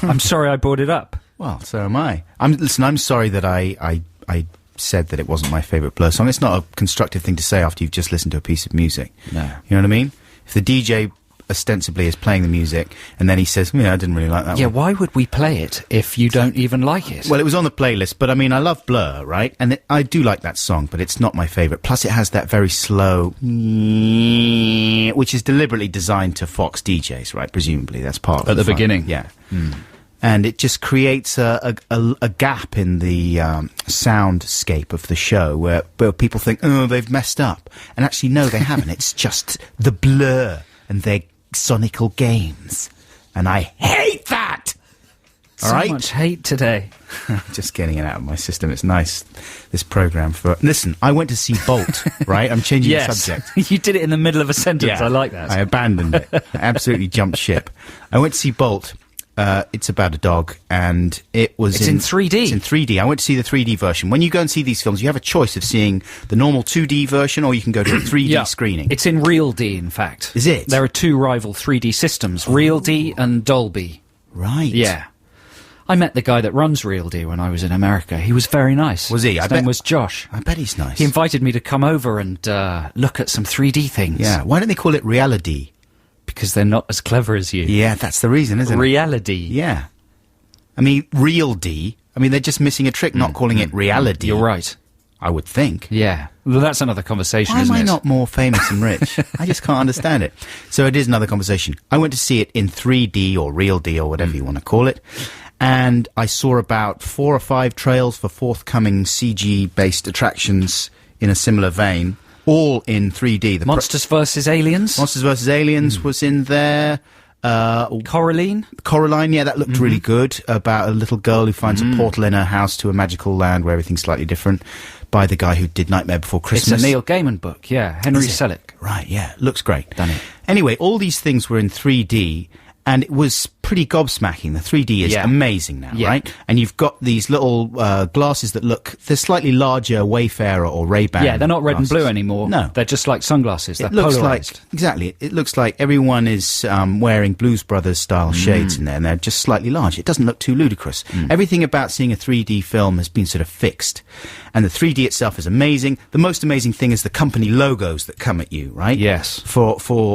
I'm sorry I brought it up. Well, so am I. I'm sorry that I said that it wasn't my favourite Blur song. It's not a constructive thing to say after you've just listened to a piece of music. No. You know what I mean? If the DJ ostensibly is playing the music and then he says, I didn't really like that one. Yeah, why would we play it if you don't even like it? Well, it was on the playlist, but I mean, I love Blur, right? And I do like that song, but it's not my favourite. Plus, it has that very slow, which is deliberately designed to Fox DJs, right? Presumably, that's part of At the beginning. Yeah. And it just creates a gap in the soundscape of the show where people think, oh, they've messed up. And actually, no, they haven't. It's just the Blur and their sonical games. And I hate that! All right? So much hate today. Just getting it out of my system. It's nice, this program for... Listen, I went to see Bolt, right? I'm changing the subject. You did it in the middle of a sentence. I like that. I abandoned it. I absolutely jumped ship. I went to see Bolt. It's about a dog, and it's in 3D. It's in 3D. I went to see the 3D version. When you go and see these films, you have a choice of seeing the normal 2D version, or you can go to a 3D screening. It's in Real D, in fact. Is it? There are two rival 3D systems, Real D and Dolby. Right. Yeah. I met the guy that runs Real D when I was in America. He was very nice. Was he? His name was Josh. I bet he's nice. He invited me to come over and look at some 3D things. Yeah. Why don't they call it Reality? Because they're not as clever as you. Yeah, that's the reason, isn't it? Reality. Yeah. I mean, Real D. I mean, they're just missing a trick not calling it Reality. You're right. I would think. Yeah. Well, that's another conversation, Why isn't it? am I not more famous and rich? I just can't understand it. So it is another conversation. I went to see it in 3D or Real D or whatever you want to call it. And I saw about 4 or 5 trails for forthcoming CG-based attractions in a similar vein, all in 3D. Monsters vs. Aliens? Monsters vs. Aliens was in there. Coraline? Coraline, yeah, that looked really good. About a little girl who finds a portal in her house to a magical land where everything's slightly different, by the guy who did Nightmare Before Christmas. It's a Neil Gaiman book, yeah. Henry Selick. Right, yeah, looks great. Done it. Anyway, all these things were in 3D, and it was pretty gobsmacking. The 3D is amazing now, right? And you've got these little glasses that they're slightly larger Wayfarer or Ray-Ban. Yeah, they're not red and blue anymore. No. They're just like sunglasses. They're It looks polarized. exactly. It looks like everyone is wearing Blues Brothers style shades in there, and they're just slightly large. It doesn't look too ludicrous. Everything about seeing a 3D film has been sort of fixed, and the 3D itself is amazing. The most amazing thing is the company logos that come at you, right? Yes. For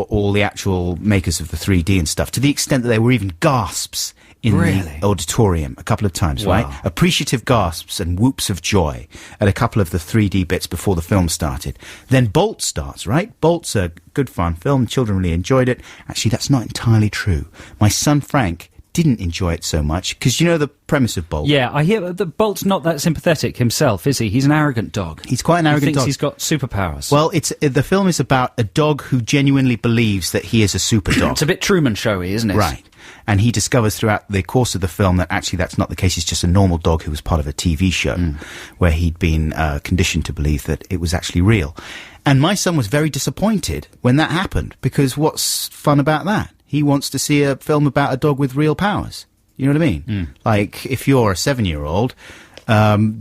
all the actual makers of the 3D and stuff, to the extent that there were even gasps in the auditorium a couple of times, right? Appreciative gasps and whoops of joy at a couple of the 3D bits before the film started. Then Bolt starts, right? Bolt's a good fun film. Children really enjoyed it. Actually, that's not entirely true. My son Frank didn't enjoy it so much, because you know the premise of Bolt. Yeah, I hear that Bolt's not that sympathetic himself, is he? He's an arrogant dog. He's quite an arrogant dog. He thinks he's got superpowers. Well, the film is about a dog who genuinely believes that he is a super dog. It's a bit Truman Showy, isn't it? Right. And he discovers throughout the course of the film that actually that's not the case. He's just a normal dog who was part of a TV show where he'd been conditioned to believe that it was actually real. And my son was very disappointed when that happened, because what's fun about that? He wants to see a film about a dog with real powers. You know what I mean? Like, if you're a 7-year-old,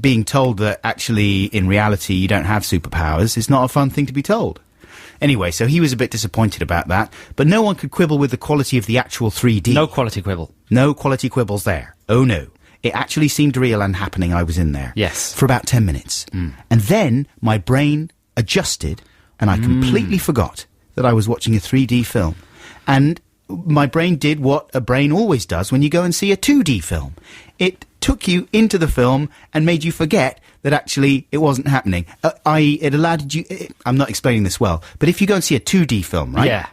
being told that actually, in reality, you don't have superpowers is not a fun thing to be told. Anyway, so he was a bit disappointed about that, but no one could quibble with the quality of the actual 3D. No quality quibble. No quality quibbles there. Oh, no. It actually seemed real and happening. I was in there. Yes. For about 10 minutes. And then my brain adjusted, and I completely forgot that I was watching a 3D film. And my brain did what a brain always does when you go and see a 2D film. It took you into the film and made you forget that actually it wasn't happening. I.e., it allowed you... I'm not explaining this well, but if you go and see a 2D film, right? Yeah.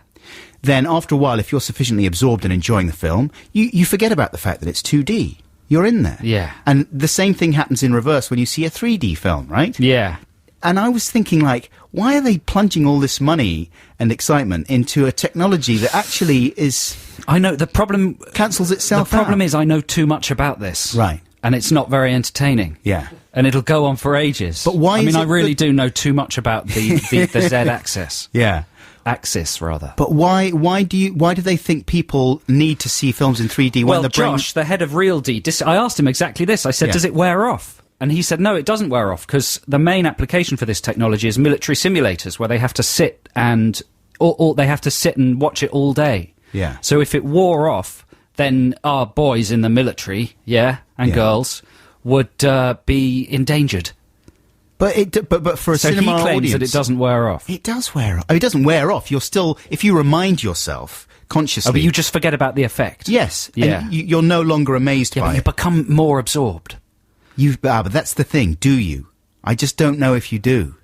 Then after a while, if you're sufficiently absorbed and enjoying the film, you forget about the fact that it's 2D. You're in there. Yeah. And the same thing happens in reverse when you see a 3D film, right? Yeah. And I was thinking, like, why are they plunging all this money and excitement into a technology that actually is... I know, the problem... cancels itself The problem out? is I know too much about this. Right. And it's not very entertaining. Yeah. And it'll go on for ages. But why I mean, is I it really that- do know too much about the Z-axis. Yeah. Axis, rather. But why do they think people need to see films in 3D Well, when the brain... Josh, the head of Real D, I asked him exactly this. I said, Yeah. does it wear off? And he said, no, it doesn't wear off, because the main application for this technology is military simulators, where they have to sit and... or they have to sit and watch it all day. Yeah. So if it wore off, then our boys in the military, and Yeah. girls, would be endangered. But for a So he cinema claims audience... that it doesn't wear off. It does wear off. Oh, it doesn't wear off. You're still... If you remind yourself consciously... Oh, but you just forget about the effect. Yes. Yeah. And you're no longer amazed Yeah, by but you it. become more absorbed. But that's the thing. Do you? I just don't know if you do.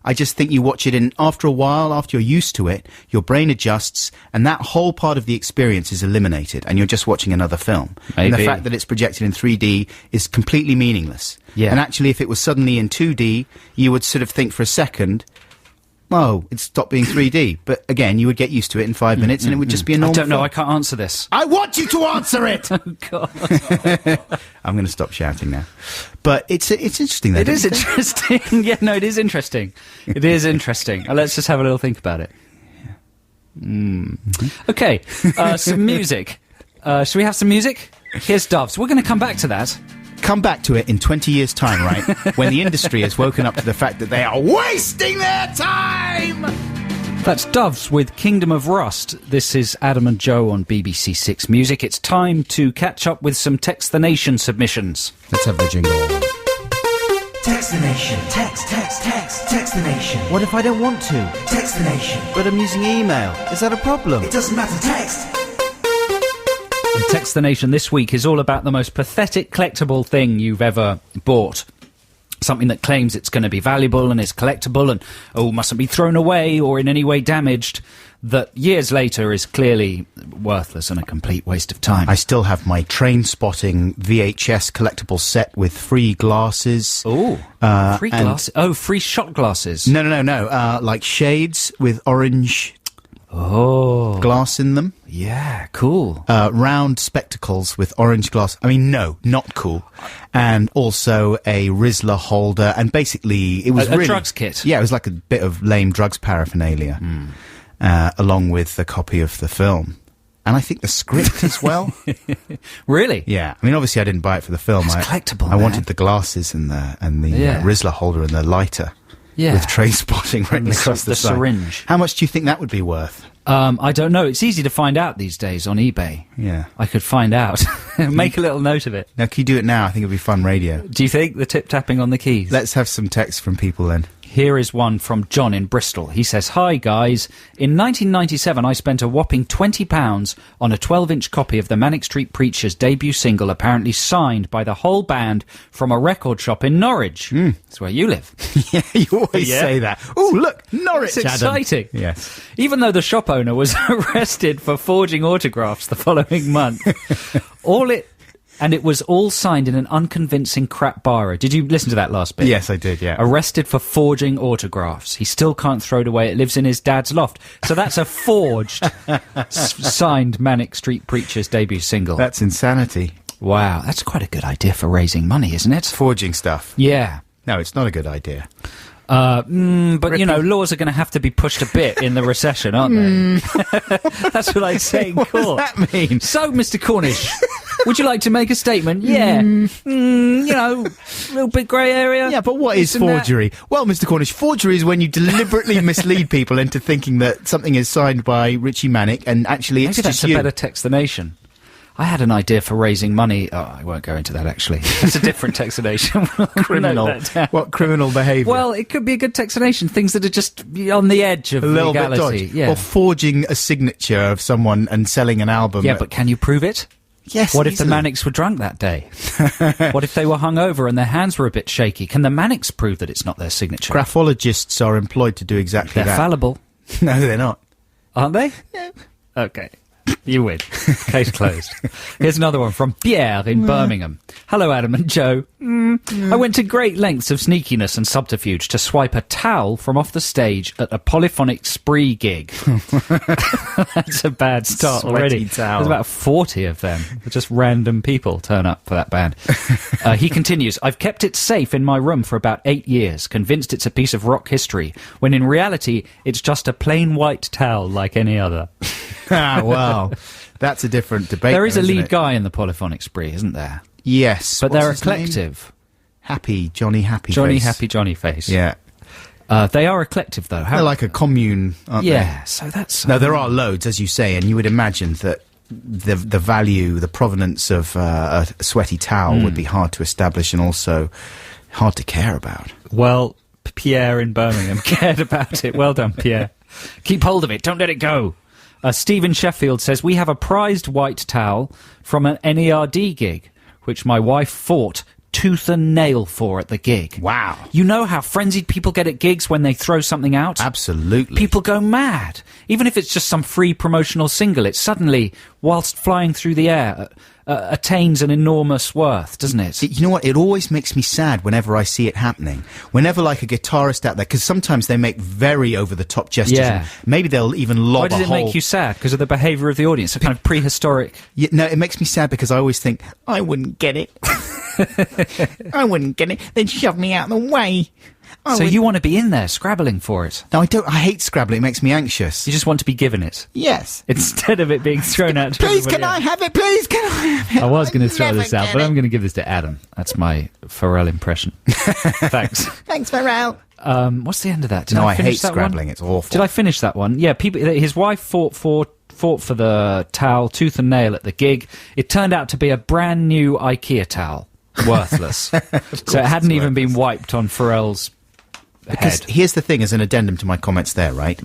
I just think you watch it and after a while, after you're used to it, your brain adjusts and that whole part of the experience is eliminated and you're just watching another film. And the Maybe. fact that it's projected in 3D is completely meaningless. Yeah. And actually, if it was suddenly in 2D, you would sort of think for a second, oh, it stopped being 3D. But again, you would get used to it in 5 minutes and it would just be a I normal don't know. film. I can't answer this. I want you to answer it! Oh, God. I'm going to stop shouting now. But it's interesting, though. It don't is you think? interesting. Yeah, no, it is interesting. It is interesting. Let's just have a little think about it. Okay, some music. Should we have some music? Here's Doves. We're going to come back to that. Come back to it in 20 years' time, right? When the industry has woken up to the fact that they are wasting their time! That's Doves with Kingdom of Rust. This is Adam and Joe on BBC Six Music. It's time to catch up with some Text the Nation submissions. Let's have the jingle. Text the nation. Text the nation. What if I don't want to? Text the nation. But I'm using email. Is that a problem? It doesn't matter. Text. And Text the Nation this week is all about the most pathetic collectible thing you've ever bought. Something that claims it's going to be valuable and is collectible and, mustn't be thrown away or in any way damaged, that years later is clearly worthless and a complete waste of time. I still have my Train Spotting VHS collectible set with free glasses. free and- glasses. Oh, free shot glasses. No. Like shades with orange glass in them. Yeah, cool. Round spectacles with orange glass. I mean, no, not cool. And also a Rizla holder. And basically, it was A really... drugs kit. Yeah, it was like a bit of lame drugs paraphernalia. Along with a copy of the film. And I think the script as well. Really? Yeah. I mean, obviously I didn't buy it for the film. That's collectible, I man. wanted the glasses and the Yeah. Rizla holder and the lighter. Yeah. With Train Spotting written The across the side. syringe. How much do you think that would be worth? I don't know. It's easy to find out these days on eBay. Yeah. I could find out. Make a little note of it. Now, can you do it now? I think it'd be fun radio. Do you think the tip-tapping on the keys? Let's have some text from people then. Here is one from John in Bristol. He says, "Hi guys, in 1997 I spent a whopping £20 on a 12-inch copy of the Manic Street Preachers' debut single, apparently signed by the whole band from a record shop in Norwich." That's where you live. Yeah, you always Yeah. say that. Oh, look, Norwich, It's Adam. exciting. Yes. Even though the shop owner was arrested for forging autographs the following month. It was all signed in an unconvincing crap biro. Did you listen to that last bit? Yes, I did, yeah. Arrested for forging autographs. He still can't throw it away. It lives in his dad's loft. So that's a forged, signed Manic Street Preachers debut single. That's insanity. Wow, that's quite a good idea for raising money, isn't it? Forging stuff. Yeah. No, it's not a good idea. But, laws are going to have to be pushed a bit in the recession, aren't they? That's what I say in What does court. that mean? So, Mr. Cornish, would you like to make a statement? Yeah. A little bit grey area. Yeah, but what is Isn't that- forgery? Well, Mr. Cornish, forgery is when you deliberately mislead people into thinking that something is signed by Richie Manic and actually it's Maybe that's just a you. better Text the Nation. I had an idea for raising money. Oh, I won't go into that, actually. That's a different Text the Nation. Criminal. Note that down. What criminal behaviour? Well, it could be a good Text the Nation. Things that are just on the edge of a little legality. bit dodgy. Yeah. Or forging a signature of someone and selling an album. Yeah, but can you prove it? Yes, What if the easily. Manics were drunk that day? What if they were hungover and their hands were a bit shaky? Can the Manics prove that it's not their signature? Graphologists are employed to do exactly They're that. fallible, No, they're not. aren't they? Yeah. Okay. You win. Case closed. Here's another one from Pierre in Birmingham. "Hello, Adam and Joe. I went to great lengths of sneakiness and subterfuge to swipe a towel from off the stage at a Polyphonic Spree gig." That's a bad start Sweaty already. towel. There's about 40 of them. Just random people turn up for that band. He continues, "I've kept it safe in my room for about 8 years, convinced it's a piece of rock history, when in reality it's just a plain white towel like any other." Ah, well, that's a different debate. There is though, a isn't lead it? guy in the Polyphonic Spree, isn't there? Yes. But What's they're a his name? collective. Happy, Johnny Happy Johnny Face. Happy Johnny Face. Yeah. They are a collective, though. They're like a commune, aren't Yeah, so that's... they? Now, there are loads, as you say, and you would imagine that the value, the provenance of a sweaty towel would be hard to establish and also hard to care about. Well, Pierre in Birmingham cared about it. Well done, Pierre. Keep hold of it. Don't let it go. Stephen Sheffield says, "We have a prized white towel from an NERD gig, which my wife fought tooth and nail for at the gig. Wow. You know how frenzied people get at gigs when they throw something out? Absolutely. People go mad. Even if it's just some free promotional single, it suddenly, whilst flying through the air, attains an enormous worth, doesn't it? You know what? It always makes me sad whenever I see it happening. Whenever, like, a guitarist out there, because sometimes they make very over-the-top gestures. Yeah. And maybe they'll even lob Why does a it whole... make you sad? Because of the behaviour of the audience, a kind of prehistoric... Yeah, no, it makes me sad because I always think, I wouldn't get it. I wouldn't get it. They'd shove me out of the way. So you want to be in there, scrabbling for it. No, I don't. I hate Scrabble. It makes me anxious. You just want to be given it. Yes. Instead of it being thrown out to Please, everybody can I else. have it? Please, can I have it? I was going to throw never this out, get but it. I'm going to give this to Adam. That's my Pharrell impression. Thanks. Thanks, Pharrell. What's the end of that? Did No, I finish hate that scrabbling. one? It's awful. Did I finish that one? Yeah, his wife fought for the towel, tooth and nail at the gig. It turned out to be a brand new IKEA towel. Worthless. So it hadn't even been wiped on Pharrell's Because head. here's the thing, as an addendum to my comments there, right?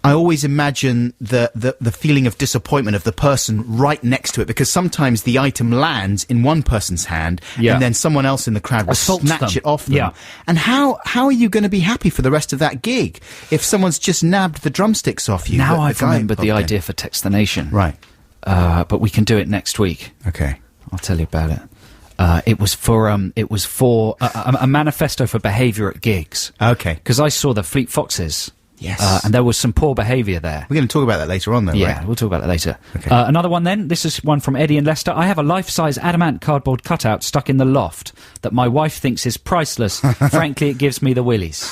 I always imagine the feeling of disappointment of the person right next to it, because sometimes the item lands in one person's hand, Yeah. and then someone else in the crowd will Assaults snatch them. it off them. Yeah. And how are you going to be happy for the rest of that gig if someone's just nabbed the drumsticks off you? Now that I've the guy remembered the popped in? idea for Text the Nation. Right. But we can do it next week. Okay. I'll tell you about it. It was for a manifesto for behaviour at gigs. Okay. Because I saw the Fleet Foxes. Yes. And there was some poor behaviour there. We're going to talk about that later on, though, Yeah, right? we'll talk about that later. Okay. Another one then. This is one from Eddie in Leicester. I have a life-size adamant cardboard cutout stuck in the loft that my wife thinks is priceless. Frankly, it gives me the willies.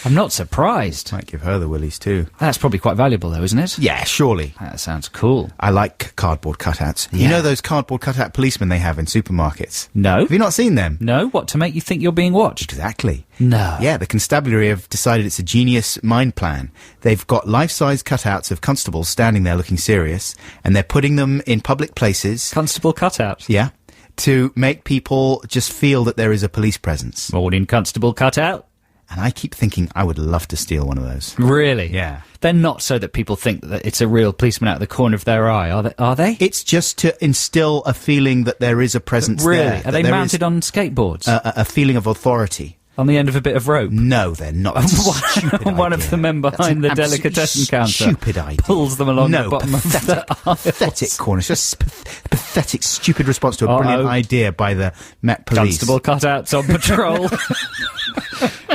I'm not surprised. Might give her the willies, too. That's probably quite valuable, though, isn't it? Yeah, surely. That sounds cool. I like cardboard cutouts. Yeah. You know those cardboard cutout policemen they have in supermarkets? No. Have you not seen them? No? What, to make you think you're being watched? Exactly. No. Yeah, the constabulary have decided it's a genius mind plan. They've got life-size cutouts of constables standing there looking serious, and they're putting them in public places, Constable cutout. yeah, to make people just feel that there is a police presence. Morning, Constable cutout. And I keep thinking I would love to steal one of those. Really? Yeah. They're not so that people think that it's a real policeman out of the corner of their eye, are they? It's just to instill a feeling that there is a presence Really? there. Are they mounted on skateboards? a feeling of authority? On the end of a bit of rope? No, they're not. That's a stupid One idea. of the men That's behind an the absolutely delicatessen counter stupid idea. pulls them along no, the bottom of pathetic, the aisles. pathetic corner. It's just pathetic, stupid response to a brilliant Uh-oh. idea by the Met Police. Constable cutouts on patrol.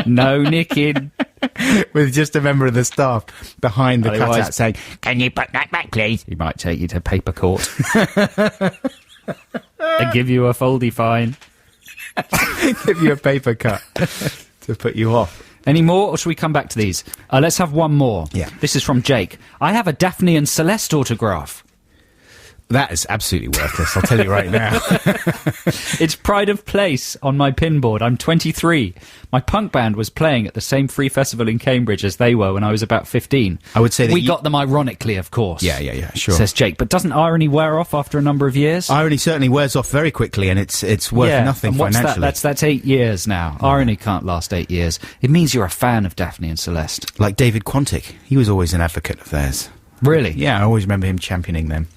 No nicking. With just a member of the staff behind the Otherwise- cutout saying, Can you put that back, please? He might take you to paper court. And give you a foldy fine. give you a paper cut to put you off. Any more, or should we come back to these? Let's have one more. Yeah. This is from Jake. I have a Daphne and Celeste autograph. That is absolutely worthless, I'll tell you right now. It's pride of place on my pinboard. I'm 23. My punk band was playing at the same free festival in Cambridge as they were when I was about 15. I would say that we you- got them ironically, of course. Yeah, sure. Says Jake. But doesn't irony wear off after a number of years? Irony certainly wears off very quickly, and it's worth nothing and what's financially. That's 8 years now. Irony can't last 8 years. It means you're a fan of Daphne and Celeste. Like David Quantick, he was always an advocate of theirs. Really? Yeah, I always remember him championing them.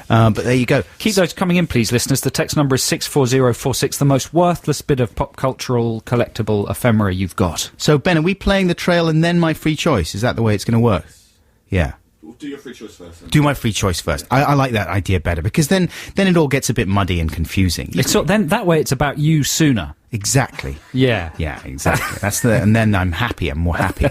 But there you go. Keep those coming in, please, listeners. The text number is 64046, the most worthless bit of pop cultural collectible ephemera you've got. So, Ben, are we playing the trail and then my free choice? Is that the way it's going to work? Yeah. Do your free choice first. Then. Do my free choice first. I like that idea better, because then it all gets a bit muddy and confusing. Then that way it's about you sooner. Exactly. Yeah. Yeah, exactly. And then I'm happy. I'm more happy.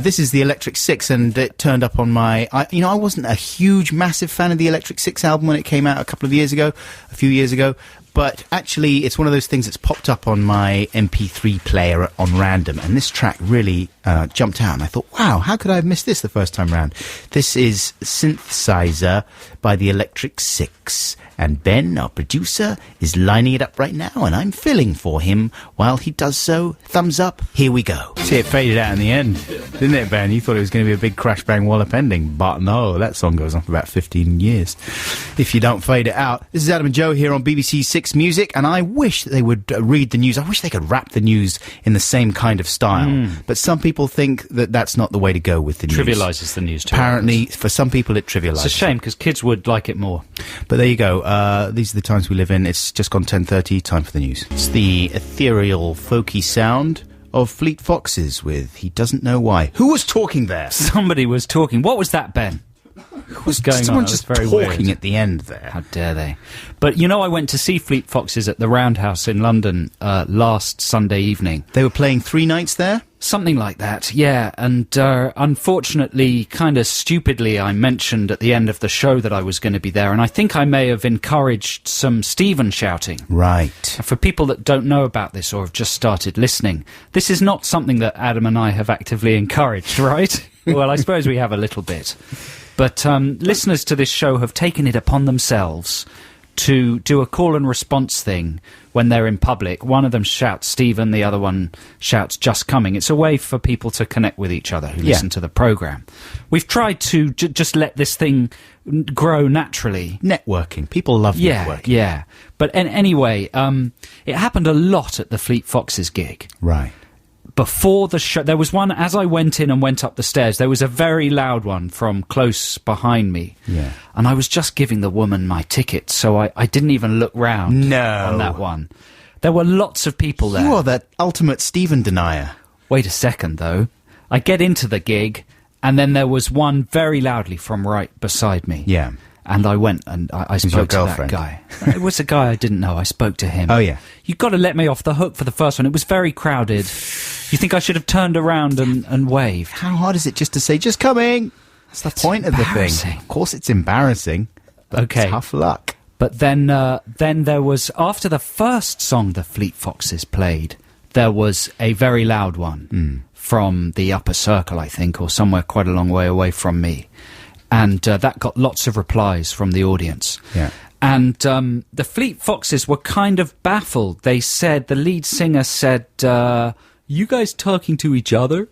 This is the Electric Six, and it turned up on my. I wasn't a huge, massive fan of the Electric Six album when it came out a few years ago. But actually, it's one of those things that's popped up on my MP3 player on random, and this track really jumped out. And I thought, wow, how could I have missed this the first time round? This is Synthesizer by the Electric Six. And Ben, our producer, is lining it up right now, and I'm filling for him while he does so. Thumbs up, here we go. See, it faded out in the end, didn't it, Ben? You thought it was going to be a big crash bang wallop ending, but no, that song goes on for about 15 years. If you don't fade it out. This is Adam and Joe here on BBC Six Music, and I wish that they would read the news. I wish they could wrap the news in the same kind of style. But some people think that that's not the way to go with the news. Trivialises the news too. Apparently, for some people, it trivialises. It's a shame, because kids would like it more. But there you go. these are the times we live in. It's just gone 10:30, time for the news. It's the ethereal, folky sound of Fleet Foxes with He Doesn't Know Why. Who was talking there? Somebody was talking. What was that, Ben? What was going Someone on? just That was very talking weird. at the end there. How dare they? But, you know, I went to see Fleet Foxes at the Roundhouse in London last Sunday evening. They were playing 3 nights there? Something like that, yeah. And unfortunately, kind of stupidly, I mentioned at the end of the show that I was going to be there, and I think I may have encouraged some Stephen shouting. Right. For people that don't know about this or have just started listening, this is not something that Adam and I have actively encouraged, right? Well, I suppose we have a little bit. But listeners to this show have taken it upon themselves to do a call and response thing when they're in public. One of them shouts Stephen, the other one shouts Just Coming. It's a way for people to connect with each other who listen to the programme. We've tried to just let this thing grow naturally. Networking. People love networking. Yeah. But anyway, it happened a lot at the Fleet Foxes gig. Right. Before the show, there was one, as I went in and went up the stairs, there was a very loud one from close behind me. Yeah. And I was just giving the woman my ticket, so I didn't even look round No. on that one. There were lots of people there. You are that ultimate Stephen denier. Wait a second, though. I get into the gig, and then there was one very loudly from right beside me. Yeah. And I went and I your spoke to that girlfriend? guy. It was a guy I didn't know. I spoke to him. Oh, yeah. You've got to let me off the hook for the first one. It was very crowded. You think I should have turned around and waved? How hard is it just to say, just coming? That's the point of the thing. embarrassing. Of course it's embarrassing. But Okay. tough luck. But then there was, after the first song the Fleet Foxes played, there was a very loud one from the upper circle, I think, or somewhere quite a long way away from me. And that got lots of replies from the audience. Yeah. And the Fleet Foxes were kind of baffled. They said, the lead singer said, you guys talking to each other?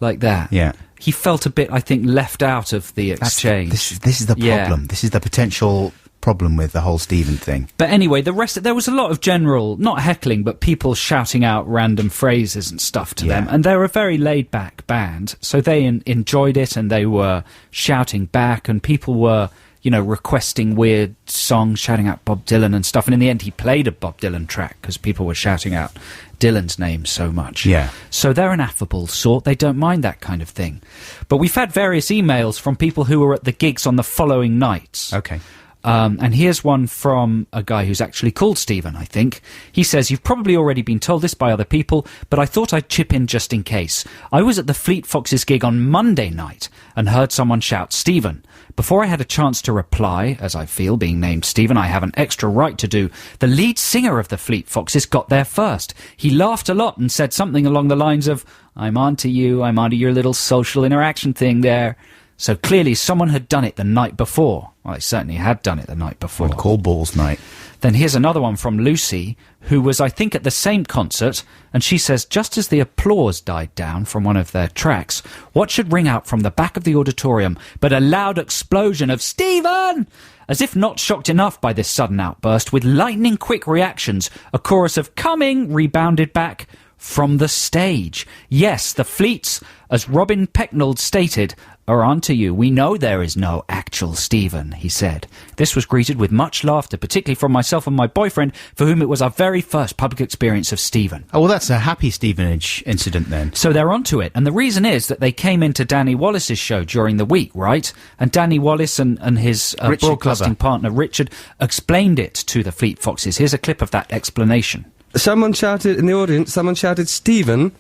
Like that. Yeah. He felt a bit, I think, left out of the That's exchange. This is the Yeah. problem. This is the potential problem with the whole Stephen thing. But anyway, there was a lot of general, not heckling, but people shouting out random phrases and stuff to them. And they're a very laid-back band, so they enjoyed it, and they were shouting back, and people were, you know, requesting weird songs, shouting out Bob Dylan and stuff. And in the end, he played a Bob Dylan track because people were shouting out Dylan's name so much. Yeah. So they're an affable sort. They don't mind that kind of thing. But we've had various emails from people who were at the gigs on the following nights. Okay. And here's one from a guy who's actually called Stephen, I think. He says, you've probably already been told this by other people, but I thought I'd chip in just in case. I was at the Fleet Foxes gig on Monday night and heard someone shout Stephen. Before I had a chance to reply, as I feel being named Stephen, I have an extra right to do, the lead singer of the Fleet Foxes got there first. He laughed a lot and said something along the lines of, I'm onto you, I'm onto your little social interaction thing there. So clearly someone had done it the night before. Well, they certainly had done it the night before. On Call Balls night. Then here's another one from Lucy, who was, I think, at the same concert, and she says, just as the applause died down from one of their tracks, what should ring out from the back of the auditorium but a loud explosion of Stephen? As if not shocked enough by this sudden outburst, with lightning-quick reactions, a chorus of coming rebounded back from the stage. Yes, the Fleets, as Robin Pecknold stated, are onto you. We know there is no actual Stephen, he said. This was greeted with much laughter, particularly from myself and my boyfriend, for whom it was our very first public experience of Stephen. Oh, well, that's a happy Stevenage incident then. So they're onto it. And the reason is that they came into Danny Wallace's show during the week, right? And Danny Wallace and his Richard broadcasting Glover. partner, Richard, explained it to the Fleet Foxes. Here's a clip of that explanation. Someone shouted in the audience, someone shouted Stephen,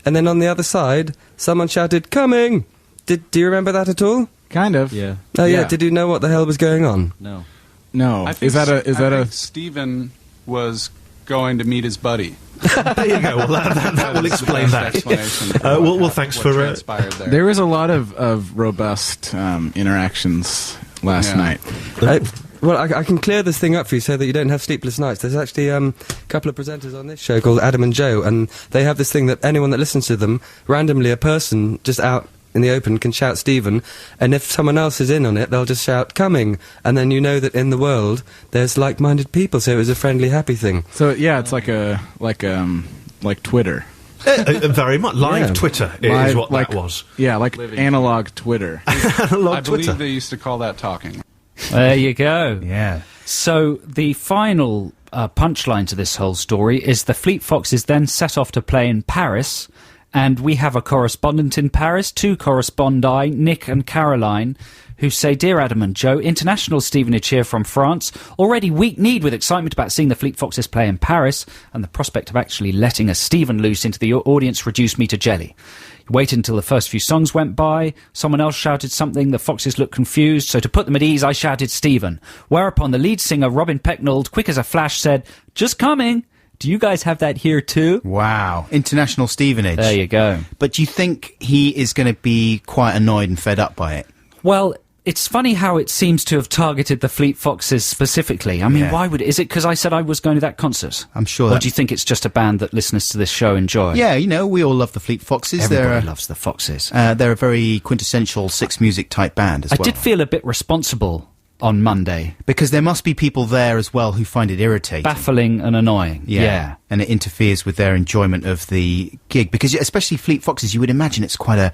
and then on the other side, someone shouted coming. Do you remember that at all? Kind of. Yeah. Oh yeah. Did you know what the hell was going on? No. No. I think Stephen was going to meet his buddy. There you go. Well, that will explain that. Well, thanks for transpired there. There was a lot of robust interactions last night. Well, I can clear this thing up for you so that you don't have sleepless nights. There's actually a couple of presenters on this show called Adam and Joe, and they have this thing that anyone that listens to them, randomly a person just out in the open can shout Stephen, and if someone else is in on it, they'll just shout coming, and then you know that in the world there's like-minded people, so it was a friendly, happy thing. So yeah, it's like Twitter. very much live Twitter is what that was. Yeah, like analog Twitter. Analog I Twitter. believe they used to call that talking. There you go. Yeah. So the final punchline to this whole story is the Fleet Foxes then set off to play in Paris, and we have a correspondent in Paris, 2 correspondi, Nick and Caroline, who say, Dear Adam and Joe, international Stevenage here from France, already weak-kneed with excitement about seeing the Fleet Foxes play in Paris, and the prospect of actually letting a Stephen loose into the audience reduced me to jelly. Waited until the first few songs went by. Someone else shouted something. The Foxes looked confused. So to put them at ease, I shouted Stephen. Whereupon the lead singer, Robin Pecknold, quick as a flash, said, Just coming. Do you guys have that here too? Wow. International Stevenage. There you go. But do you think he is going to be quite annoyed and fed up by it? Well, it's funny how it seems to have targeted the Fleet Foxes specifically. I mean, Yeah. why would... Is it because I said I was going to that concert? I'm sure Or that- do you think it's just a band that listeners to this show enjoy? Yeah, you know, we all love the Fleet Foxes. Everybody loves the Foxes. They're a very quintessential Six Music type band as I well. did feel a bit responsible on Monday. Because there must be people there as well who find it irritating. Baffling and annoying. Yeah. And it interferes with their enjoyment of the gig. Because especially Fleet Foxes, you would imagine it's quite a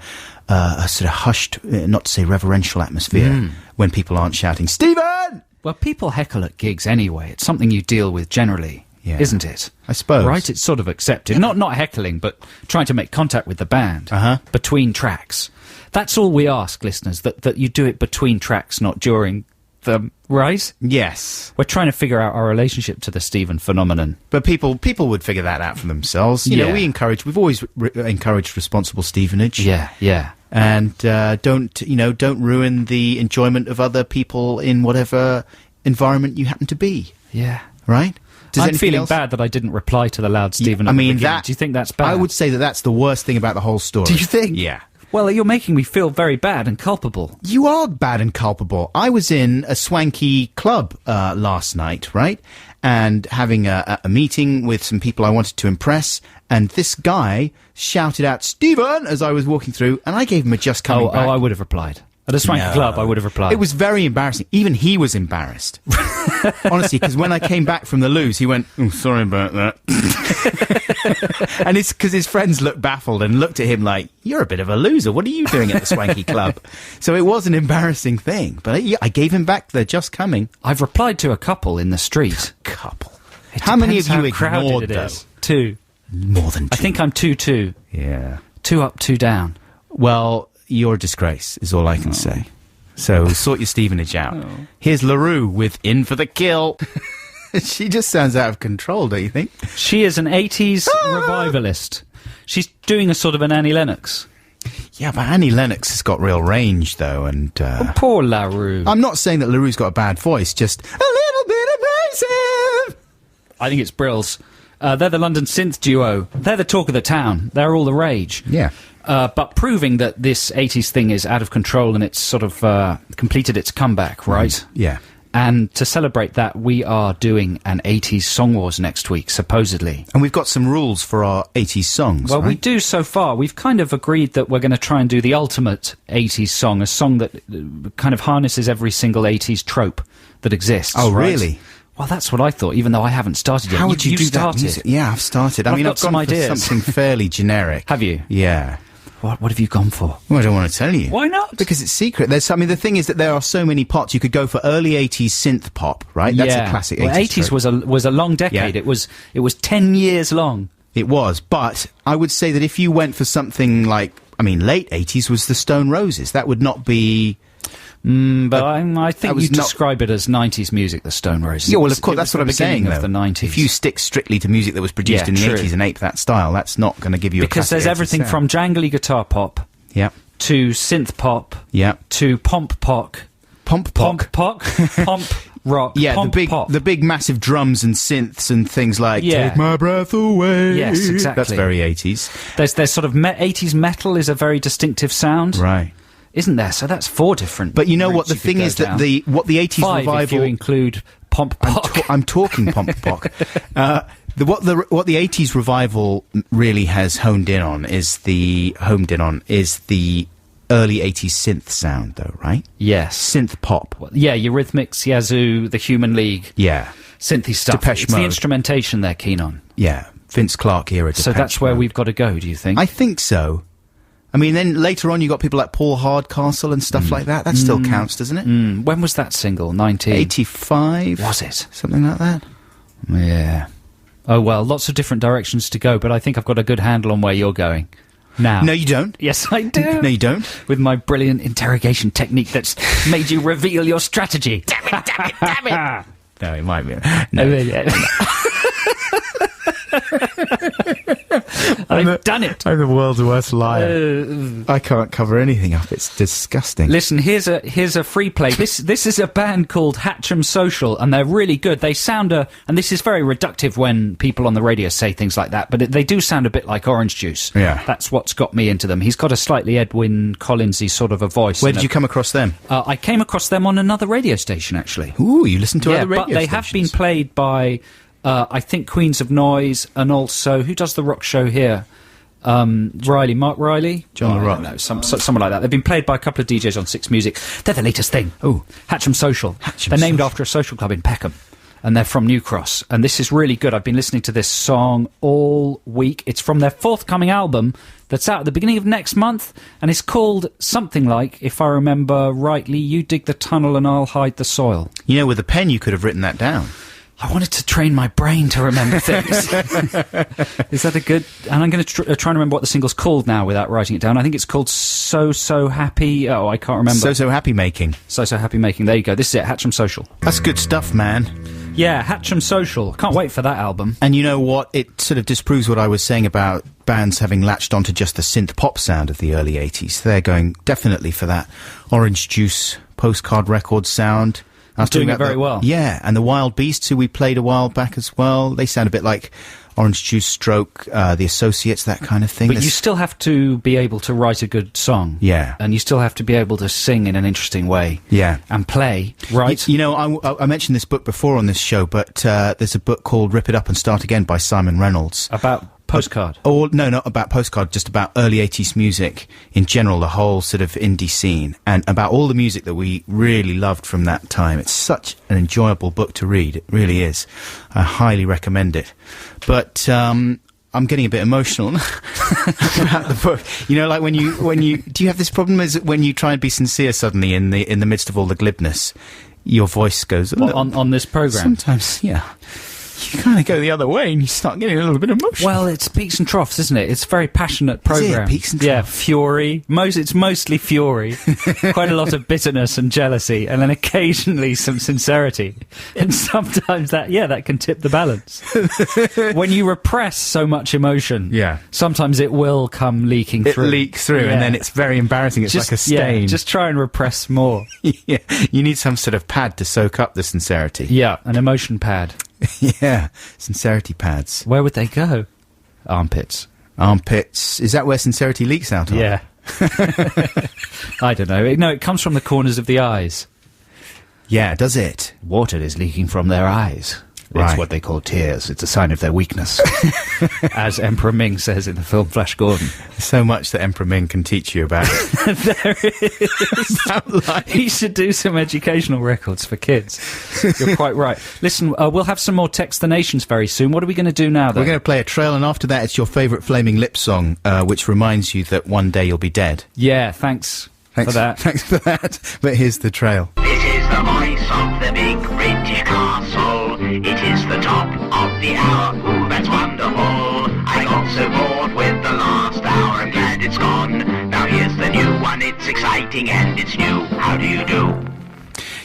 sort of hushed, not to say reverential atmosphere when people aren't shouting, Stephen! Well, people heckle at gigs anyway. It's something you deal with generally, isn't it? I suppose. Right? It's sort of accepted. Not heckling, but trying to make contact with the band between tracks. That's all we ask, listeners, that you do it between tracks, not during them, right? Yes. We're trying to figure out our relationship to the Stephen phenomenon. But people would figure that out for themselves. You know, we've always encouraged responsible Stevenage. Yeah. And don't ruin the enjoyment of other people in whatever environment you happen to be. Yeah. Right? Does I'm anything feeling else? bad that I didn't reply to the loud Stephen. I at the mean, beginning. Do you think that's bad? I would say that's the worst thing about the whole story. Do you think? Yeah. Well, you're making me feel very bad and culpable. You are bad and culpable. I was in a swanky club last night, right? And having a meeting with some people I wanted to impress, and this guy shouted out, Stephen, as I was walking through, and I gave him a just coming back. I would have replied. At a swanky club, I would have replied. It was very embarrassing. Even he was embarrassed. Honestly, because when I came back from the loos, he went, oh, sorry about that. And it's because his friends looked baffled and looked at him like, you're a bit of a loser. What are you doing at the swanky club? So it was an embarrassing thing. But I gave him back the just coming. I've replied to a couple in the street. Couple. It How many of depends you how crowded ignored, it though? is. 2. More than 2. I think I'm 2-2. Yeah. 2 up, 2 down. Well, you're a disgrace, is all I can say. So sort your Stevenage out. Here's LaRue with In for the Kill. She just sounds out of control, don't you think? She is an 80s revivalist. She's doing a sort of an Annie Lennox. Yeah, but Annie Lennox has got real range, though, and... Poor LaRue. I'm not saying that LaRue's got a bad voice, just a little bit abrasive! I think it's Brills. They're the London synth duo. They're the talk of the town. They're all the rage. Yeah. But proving that this 80s thing is out of control and it's sort of completed its comeback, right? Yeah. And to celebrate that, we are doing an 80s Song Wars next week, supposedly. And we've got some rules for our 80s songs, Well, right? we do so far. We've kind of agreed that we're going to try and do the ultimate 80s song, a song that kind of harnesses every single 80s trope that exists. Oh, right? really? Well, that's what I thought, even though I haven't started yet. How would you do started? that music? Yeah, I've started. I I've mean, got I've some gone for ideas. something fairly generic. Have you? Yeah. What have you gone for? Well, I don't want to tell you. Why not? Because it's secret. The thing is that there are so many pots. You could go for early 80s synth pop, right? That's a classic 80s. Well, 80s was a long decade. Yeah. It was 10 years long. It was, but I would say that if you went for something like, I mean, late 80s was the Stone Roses. That would not be... But I think was you not- describe it as 90s music, the Stone Roses. Yeah, well, It of course, was that's the what I'm saying, beginning of though. the 90s. If you stick strictly to music that was produced Yeah, in the true. 80s and ape that style, that's not going to give you because a there's classic 80s everything sound. from jangly guitar pop Yeah. to synth pop Yeah. to pomp pock, Pomp pomp pock, pomp rock, Yeah, pomp pop. the big massive drums and synths and things like Yeah. Take My Breath Away. Yes, exactly. That's very 80s. There's sort of 80s metal is a very distinctive sound, Right. isn't there? So that's 4 different. But you know what routes the could thing go is that down. what the 80s 5 if revival you include pomp pock. I'm talking pomp pock. What the 80s revival really has honed in on is the early 80s synth sound, though, right? Yes. Synth pop. Yeah, Eurythmics, Yazoo, The Human League, Yeah. synthy stuff. Depeche It's the Mode. instrumentation they're keen on. Yeah. Vince Clarke era. So Depeche that's where Mode. we've got to go, do you think? I think so. I mean, then later on you got people like Paul Hardcastle and stuff like that. That still counts, doesn't it? When was that single? 85? Was it? Something like that? Yeah. Oh, well, lots of different directions to go, but I think I've got a good handle on where you're going. Now. No, you don't. Yes, I do. No, you don't. With my brilliant interrogation technique that's made you reveal your strategy. Damn it, damn it, damn it. No, it might be. No. I've done it. I'm the world's worst liar. I can't cover anything up. It's disgusting. Listen, here's a free play. This is a band called Hatcham Social, and they're really good. They sound and this is very reductive when people on the radio say things like that, but they do sound a bit like Orange Juice. Yeah. That's what's got me into them. He's got a slightly Edwyn Collinsy sort of a voice. Where did you come across them? I came across them on another radio station, actually. Ooh, you listen to other radio but they stations. have been played by, I think, Queens of Noise, and also, who does the rock show here? Mark Riley? John the Rock. No, someone like that. They've been played by a couple of DJs on Six Music. They're the latest thing. Oh. Hatcham Social. They're named after a social club in Peckham. And they're from New Cross. And this is really good. I've been listening to this song all week. It's from their forthcoming album that's out at the beginning of next month. And it's called something like, if I remember rightly, You Dig the Tunnel and I'll Hide the Soil. You know, with a pen you could have written that down. I wanted to train my brain to remember things. Is that a good... And I'm going to try and remember what the single's called now without writing it down. I think it's called So Happy... Oh, I can't remember. So Happy Making. So Happy Making. There you go. This is it, Hatcham Social. That's good stuff, man. Yeah, Hatcham Social. Can't wait for that album. And you know what? It sort of disproves what I was saying about bands having latched onto just the synth pop sound of the early 80s. They're going definitely for that Orange Juice Postcard Records sound. I was doing it very well. Yeah, and the Wild Beasts, who we played a while back as well, they sound a bit like Orange Juice Stroke, The Associates, that kind of thing. But you still have to be able to write a good song. Yeah. And you still have to be able to sing in an interesting way. Yeah. And play, right? You know, I mentioned this book before on this show, but there's a book called Rip It Up and Start Again by Simon Reynolds. About Postcard? No, not about Postcard, just about early 80s music in general, the whole sort of indie scene, and about all the music that we really loved from that time. It's such an enjoyable book to read. It really is. I highly recommend it. But I'm getting a bit emotional about the book. You know, like when you do you have this problem? Is it when you try and be sincere suddenly in the midst of all the glibness, your voice goes on this program? Sometimes, yeah. You kind of go the other way and you start getting a little bit emotional. Well, it's peaks and troughs, isn't it? It's a very passionate program. Peaks and troughs? Yeah, fury. It's mostly fury. Quite a lot of bitterness and jealousy, and then occasionally some sincerity. And sometimes that can tip the balance. When you repress so much emotion, sometimes it will come leaking through. It leaks through, and then it's very embarrassing. It's like a stain. Yeah, just try and repress more. Yeah, you need some sort of pad to soak up the sincerity. Yeah, an emotion pad. Yeah, sincerity pads. Where would they go? Armpits. Is that where sincerity leaks out of? Yeah. I don't know. No, it comes from the corners of the eyes. Yeah, does it? Water is leaking from their eyes. Right. It's what they call tears. It's a sign of their weakness. As Emperor Ming says in the film Flash Gordon. So much that Emperor Ming can teach you about. There is. About life. He should do some educational records for kids. You're quite right. Listen, we'll have some more Text the Nations very soon. What are we going to do now, then? We're going to play a trail, and after that it's your favourite Flaming Lips song, which reminds you that one day you'll be dead. Yeah, thanks for that. Thanks for that. But here's the trail. This is the voice of the big British castle. It is the top of the hour. Ooh, that's wonderful. I got so bored with the last hour. I'm glad it's gone. Now here's the new one. It's exciting and it's new. How do you do?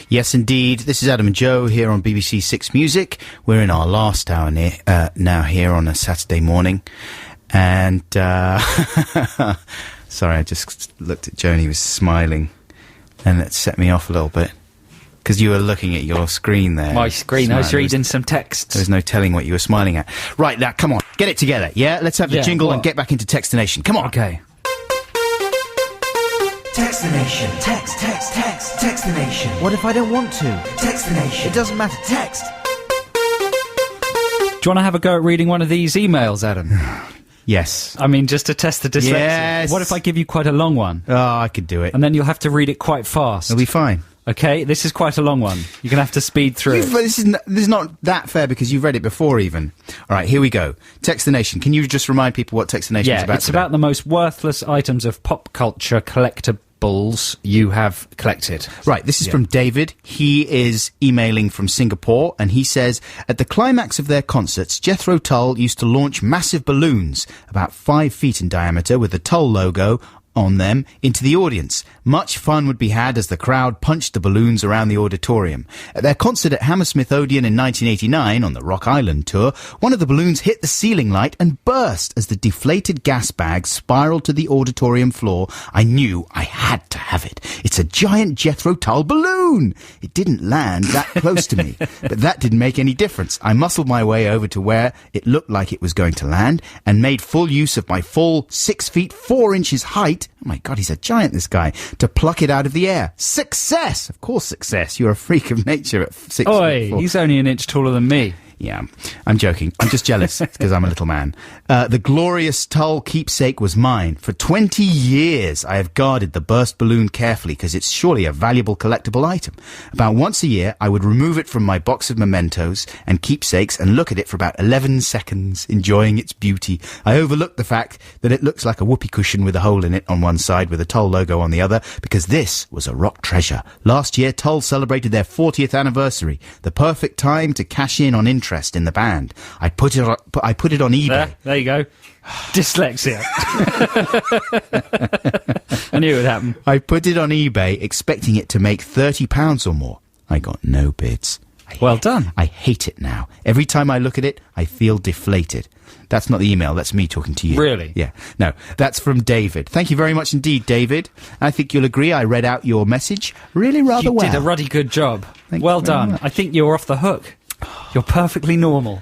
Yes, indeed. This is Adam and Joe here on BBC Six Music. We're in our last hour now here on a Saturday morning. And, sorry, I just looked at Joe and he was smiling. And it set me off a little bit. Because you were looking at your screen there. My screen, I was reading some text. There was no telling what you were smiling at. Right, now, come on, get it together, yeah? Let's have the jingle and get back into Text the Nation. Come on. Okay. Text the Nation. Text the Nation. What if I don't want to? Text the Nation. It doesn't matter. Text. Do you want to have a go at reading one of these emails, Adam? Yes. I mean, just to test the dyslexia. Yes. What if I give you quite a long one? Oh, I could do it. And then you'll have to read it quite fast. It'll be fine. Okay, this is quite a long one. You're going to have to speed through it. This is not that fair because you've read it before even. All right, here we go. Text the Nation. Can you just remind people what Text the Nation is about? It's about the most worthless items of pop culture collectibles you have collected. Right, this is from David. He is emailing from Singapore, and he says, at the climax of their concerts, Jethro Tull used to launch massive balloons, about 5 feet in diameter, with the Tull logo on them, into the audience. Much fun would be had as the crowd punched the balloons around the auditorium. At their concert at Hammersmith Odeon in 1989, on the Rock Island tour, one of the balloons hit the ceiling light and burst as the deflated gas bag spiraled to the auditorium floor. I knew I had to have it. It's a giant Jethro Tull balloon! It didn't land that close to me, but that didn't make any difference. I muscled my way over to where it looked like it was going to land and made full use of my full 6 feet 4 inches height. Oh my God, he's a giant, this guy, to pluck it out of the air. Success! Of course, success. You're a freak of nature at 6 Oi, feet 4. he's only an inch taller than me. Yeah, I'm joking. I'm just jealous because I'm a little man. The glorious Tull keepsake was mine. For 20 years, I have guarded the burst balloon carefully because it's surely a valuable collectible item. About once a year, I would remove it from my box of mementos and keepsakes and look at it for about 11 seconds, enjoying its beauty. I overlooked the fact that it looks like a whoopee cushion with a hole in it on one side with a Tull logo on the other, because this was a rock treasure. Last year, Tull celebrated their 40th anniversary, the perfect time to cash in on interest in the band. I put it on eBay. There you go. Dyslexia. I knew it would happen. I put it on eBay expecting it to make £30 or more. I got no bids. Well done. I hate it now. Every time I look at it, I feel deflated. That's not the email, that's me talking to you. Really? Yeah. No, that's from David. Thank you very much indeed, David. I think you'll agree I read out your message really rather well. You did a ruddy good job. Thank well you very done. much. I think you're off the hook. You're perfectly normal.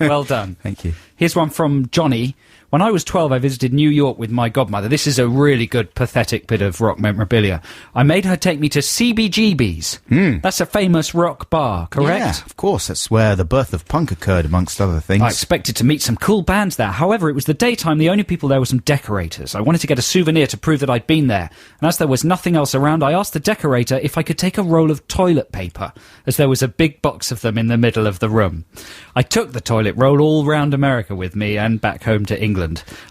Well done. Thank you. Here's one from Johnny. When I was 12, I visited New York with my godmother. This is a really good, pathetic bit of rock memorabilia. I made her take me to CBGB's. That's a famous rock bar, correct? Yeah, of course. That's where the birth of punk occurred, amongst other things. I expected to meet some cool bands there. However, it was the daytime. The only people there were some decorators. I wanted to get a souvenir to prove that I'd been there. And as there was nothing else around, I asked the decorator if I could take a roll of toilet paper, as there was a big box of them in the middle of the room. I took the toilet roll all round America with me and back home to England.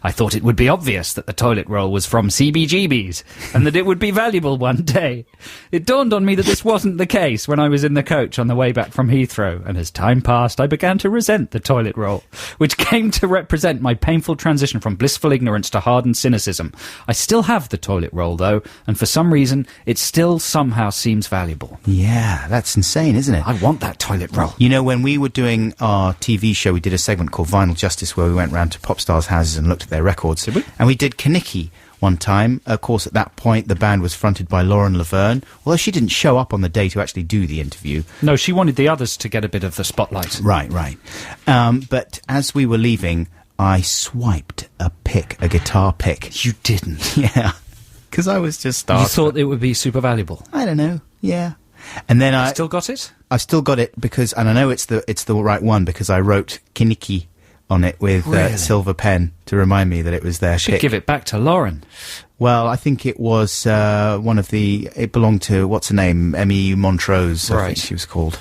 I thought it would be obvious that the toilet roll was from CBGB's and that it would be valuable one day. It dawned on me that this wasn't the case when I was in the coach on the way back from Heathrow, and as time passed, I began to resent the toilet roll, which came to represent my painful transition from blissful ignorance to hardened cynicism. I still have the toilet roll, though, and for some reason, it still somehow seems valuable. Yeah, that's insane, isn't it? I want that toilet roll. You know, when we were doing our TV show, we did a segment called Vinyl Justice where we went round to pop stars' houses and looked at their records. Did we? And we did Kinnicky one time. Of course, at that point, the band was fronted by Lauren Laverne, although she didn't show up on the day to actually do the interview. No, she wanted the others to get a bit of the spotlight. Right. But as we were leaving, I swiped a guitar pick. You didn't? Yeah. Because I was just starstruck. You thought it would be super valuable? I don't know. Yeah. And then Still got it? I've still got it because, and I know it's the right one because I wrote Kinnicky on it with Really? silver pen to remind me that it was their Should pick. give it back to Lauren. Well, I think it was it belonged to, what's her name, Emmy Montrose, I Right. think she was called.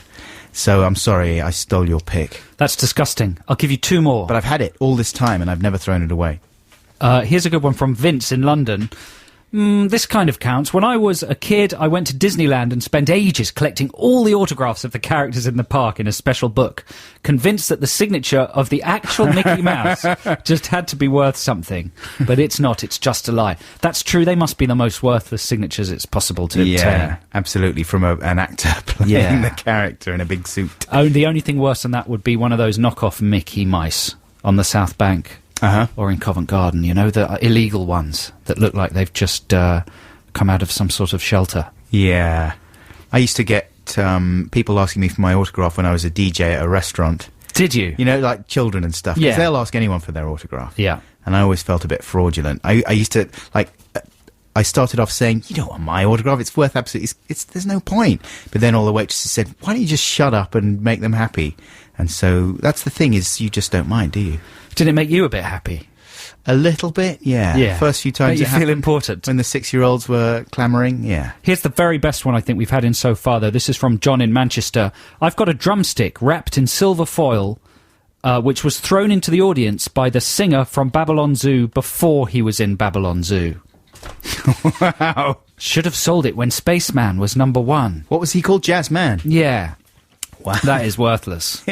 So I'm sorry, I stole your pick. That's disgusting. I'll give you two more. But I've had it all this time and I've never thrown it away. Here's a good one from Vince in London. This kind of counts. When I was a kid, I went to Disneyland and spent ages collecting all the autographs of the characters in the park in a special book, convinced that the signature of the actual Mickey Mouse just had to be worth something. But it's not. It's just a lie. That's true. They must be the most worthless signatures it's possible to obtain. Yeah, absolutely, from an actor playing the character in a big suit. Oh, the only thing worse than that would be one of those knockoff Mickey mice on the South Bank. Or in Covent Garden, you know, the illegal ones that look like they've just come out of some sort of shelter. Yeah. I used to get people asking me for my autograph when I was a DJ at a restaurant. Did you? You know, like children and stuff. 'Cause Yeah. they'll ask anyone for their autograph. Yeah. And I always felt a bit fraudulent. I used to, I started off saying, you don't want my autograph, it's worth absolutely, there's no point. But then all the waitresses said, why don't you just shut up and make them happy? And so that's the thing, is you just don't mind, do you? Did it make you a bit happy? A little bit, yeah. Yeah. First few times Don't you it feel happened, important? when the 6-year-olds were clamouring, yeah. Here's the very best one I think we've had in so far, though. This is from John in Manchester. I've got a drumstick wrapped in silver foil, which was thrown into the audience by the singer from Babylon Zoo before he was in Babylon Zoo. Wow. Should have sold it when Spaceman was number 1. What was he called? Jazz Man? Yeah. Wow. That is worthless.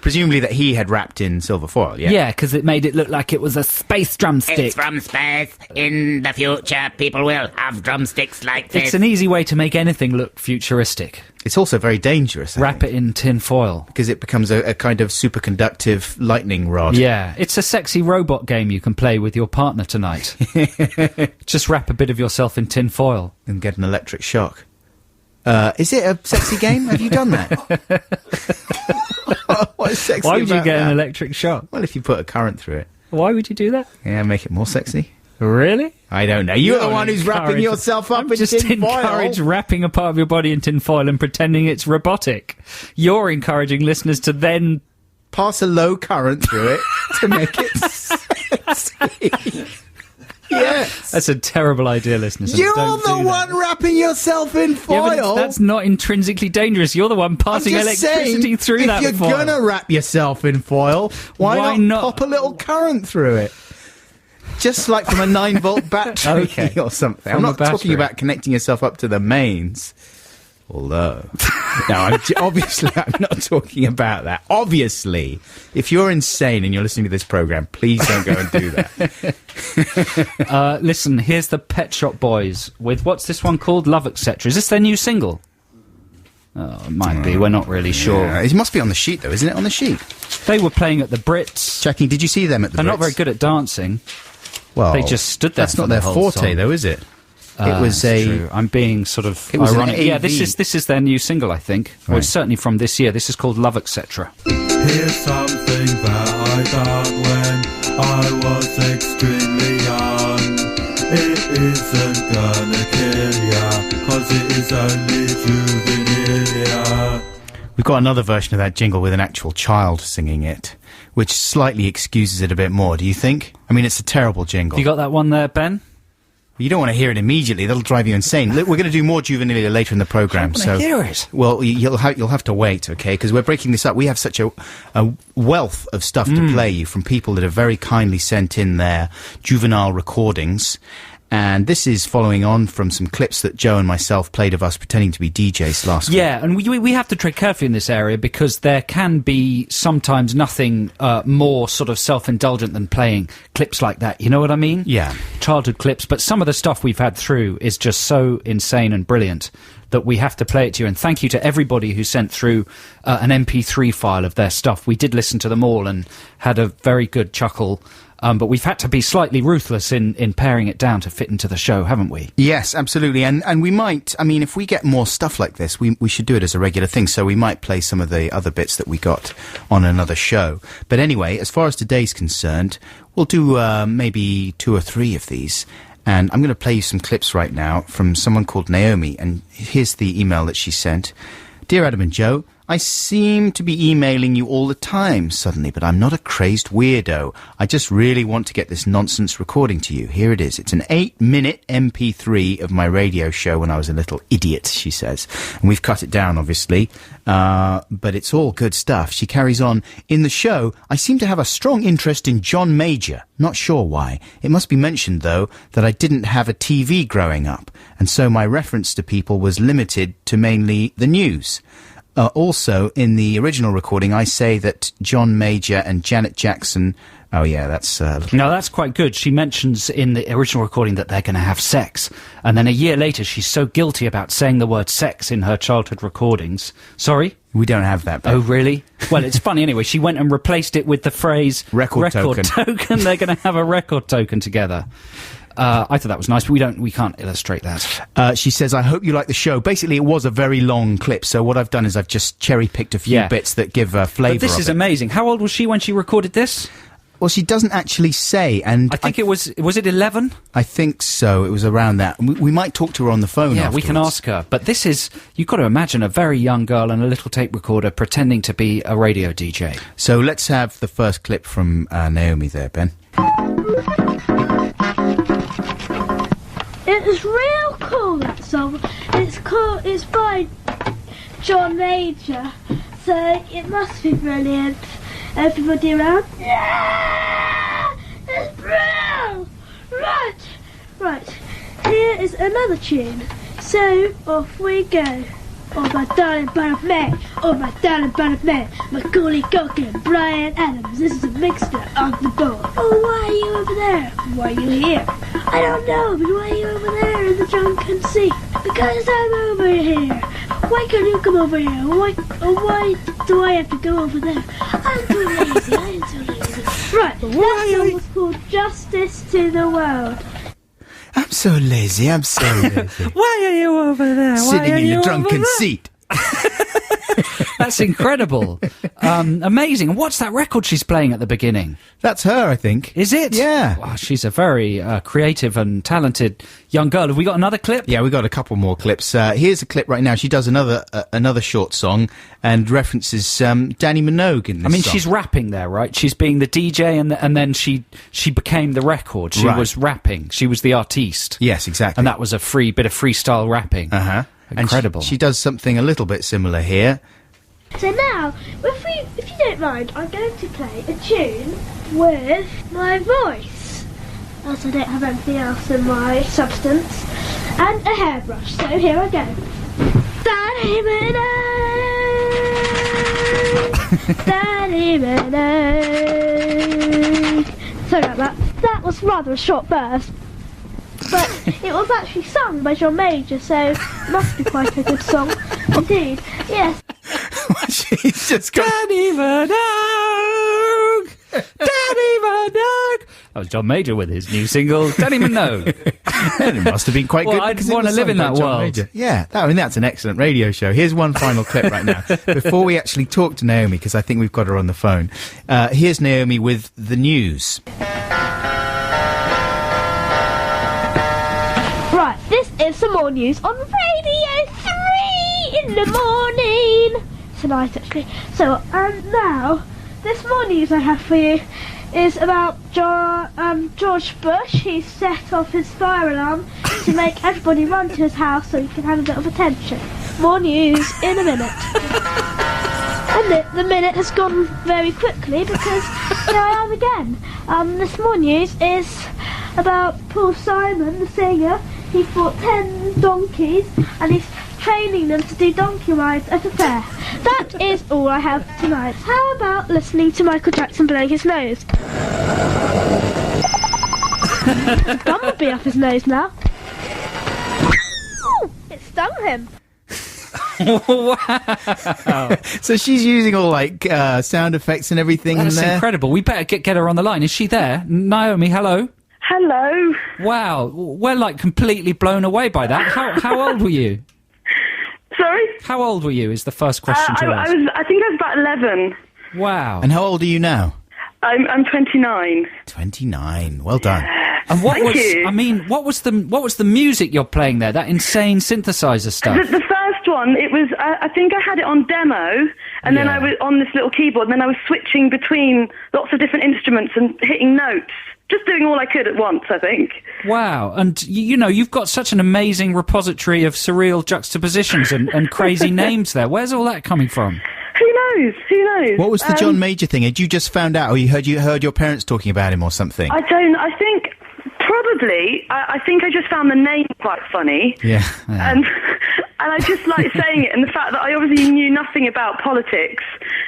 Presumably that he had wrapped in silver foil, yeah? Yeah, because it made it look like it was a space drumstick. It's from space. In the future, people will have drumsticks like this. It's an easy way to make anything look futuristic. It's also very dangerous, I Wrap think, it in tin foil. because it becomes a kind of superconductive lightning rod. Yeah, it's a sexy robot game you can play with your partner tonight. Just wrap a bit of yourself in tin foil. And get an electric shock. Is it a sexy game? Have you done that? What is sexy Why would you about get that? an electric shock? Well, if you put a current through it. Why would you do that? Yeah, make it more sexy. Really? I don't know. You're the one who's wrapping encourage- yourself up I'm in just tin foil. encourage wrapping a part of your body in tin foil and pretending it's robotic. You're encouraging listeners to then... Pass a low current through it to make it sexy. Yes. That's a terrible idea, listeners. You're Don't the do that. one wrapping yourself in Yeah, foil. but that's not intrinsically dangerous. You're the one I'm passing just electricity saying, through if that you're foil. gonna wrap yourself in foil, why not pop a little current through it? Just like from a 9-volt battery Okay. or something. From I'm a not talking battery. about connecting yourself up to the mains. Although, no, obviously I'm not talking about that. Obviously, if you're insane and you're listening to this program, please don't go and do that. Listen, here's the Pet Shop Boys with, what's this one called? Love Etc. Is this their new single? Oh, it might be. We're not really sure. Yeah, it must be on the sheet, though, isn't it? On the sheet. They were playing at the Brits. Jackie, did you see them at the They're Brits? not very good at dancing. Well, They just stood there That's for not the their whole forte, song. though, is it? It was That's true. I'm being sort of It was an ironic. Yeah, AV. this is their new single, I think. Well, it's Right. certainly from this year. This is called Love Etc. Here's something that I done when I was extremely young. It isn't gonna kill ya, 'cause it is only juvenilia. We've got another version of that jingle with an actual child singing it, which slightly excuses it a bit more, do you think? I mean, it's a terrible jingle. You got that one there, Ben? You don't want to hear it immediately. That'll drive you insane. Look, we're going to do more juvenilia later in the programme. I wanna hear it. Well, you'll have to wait, okay? Because we're breaking this up. We have such a wealth of stuff to play you from people that have very kindly sent in their juvenile recordings. And this is following on from some clips that Joe and myself played of us pretending to be DJs last week. Yeah, and we have to tread carefully in this area because there can be sometimes nothing more sort of self-indulgent than playing clips like that. You know what I mean? Yeah. Childhood clips. But some of the stuff we've had through is just so insane and brilliant that we have to play it to you. And thank you to everybody who sent through an MP3 file of their stuff. We did listen to them all and had a very good chuckle. But we've had to be slightly ruthless in paring it down to fit into the show, haven't we? Yes, absolutely. And we might, I mean, if we get more stuff like this, we should do it as a regular thing. So we might play some of the other bits that we got on another show. But anyway, as far as today's concerned, we'll do maybe 2 or 3 of these. And I'm going to play you some clips right now from someone called Naomi. And here's the email that she sent. Dear Adam and Joe, I seem to be emailing you all the time suddenly, but I'm not a crazed weirdo. I just really want to get this nonsense recording to you. Here it is. It's an 8-minute MP3 of my radio show when I was a little idiot, she says. And we've cut it down, obviously, but it's all good stuff. She carries on. In the show, I seem to have a strong interest in John Major. Not sure why. It must be mentioned, though, that I didn't have a TV growing up, and so my reference to people was limited to mainly the news. Also, in the original recording, I say that John Major and Janet Jackson... Oh, yeah, that's... No, that's quite good. She mentions in the original recording that they're going to have sex. And then a year later, she's so guilty about saying the word sex in her childhood recordings. Sorry? We don't have that. Oh, really? Well, it's funny anyway. She went and replaced it with the phrase... Record token. They're going to have a record token together. I thought that was nice, but we can't illustrate that. She says, I hope you like the show. Basically, it was a very long clip, so what I've done is I've just cherry-picked a few bits that give flavour. But this is amazing. How old was she when she recorded this? Well, she doesn't actually say, and... I think it was it 11? I think so. It was around that. We might talk to her on the phone Yeah, we can ask her. But this is... You've got to imagine a very young girl and a little tape recorder pretending to be a radio DJ. So let's have the first clip from Naomi there, Ben. song. It's by John Major, so it must be brilliant. Everybody around? Yeah! It's brilliant! Right. Here is another tune. So, off we go. Oh, my darling Butterman. Oh, my darling Butterman. Macaulay Culkin, Bryan Adams. This is a mixture of the both. Oh, why are you over there? Why are you here? I don't know, but why are you over there in the drunken seat? Because I'm over here. Why can't you come over here? Why do I have to go over there? I'm too lazy. I am too lazy. Right, that song was called Justice to the World. I'm so lazy. Why are you over there? Sitting in the drunken seat. That's incredible. Amazing. And what's that record she's playing at the beginning? That's her, I think. Is it? Yeah. Wow, she's a very creative and talented young girl. Have we got another clip? Yeah, we got a couple more clips. Here's a clip right now. She does another short song and references Danny Minogue in this song. She's rapping there, right? She's being the DJ and then she became the record. She was rapping. She was the artiste. Yes, exactly. And that was a bit of freestyle rapping. Uh-huh. Incredible. And she does something a little bit similar here. So now, if you don't mind, I'm going to play a tune with my voice, as I don't have anything else in my substance, and a hairbrush. So here I go. Danny Minogue, Danny Minogue. Sorry about that. That was rather a short burst. But it was actually sung by John Major, so it must be quite a good song indeed. Yes. She's just got... Danny Minogue! Danny Minogue! That was John Major with his new single, Danny Minogue. It must have been quite good. I'd want to live in that world. Major. Yeah, that's an excellent radio show. Here's one final clip right now. Before we actually talk to Naomi, because I think we've got her on the phone. Here's Naomi with the news. Right, this is some more news on Radio 3 in the morning. Tonight, actually. So, now, this more news I have for you is about George Bush. He set off his fire alarm to make everybody run to his house so he can have a bit of attention. More news in a minute. And the minute has gone very quickly because here I am again. This more news is about Paul Simon, the singer. He bought 10 donkeys and he's training them to do donkey rides at a fair. That is all I have tonight. How about listening to Michael Jackson blowing his nose? The bumblebee off his nose now. It stung him. Wow. So she's using all sound effects and everything. That's in there. incredible. We better get her on the line. Is she there? Naomi, hello. Hello. Wow, we're completely blown away by that. How old were you? Sorry? How old were you is the first question to ask. I think I was about 11. Wow. And how old are you now? I'm 29. 29. Well done. And what Thank you. I mean, what was the music you're playing there? That insane synthesizer stuff. The first one, it was. I think I had it on demo, and then I was on this little keyboard, and then I was switching between lots of different instruments and hitting notes. Just doing all I could at once, I think. Wow. And, you've got such an amazing repository of surreal juxtapositions and crazy names there. Where's all that coming from? Who knows? What was the John Major thing? Had you just found out, or you heard your parents talking about him or something? I think probably, I think I just found the name quite funny. Yeah. And I just like saying it, and the fact that I obviously knew nothing about politics,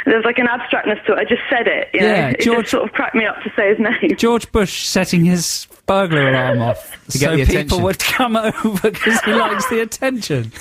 there was an abstractness to it. I just said it. You know? It just sort of cracked me up to say his name. George Bush setting his burglar alarm off to get the people attention. would come over because he likes the attention.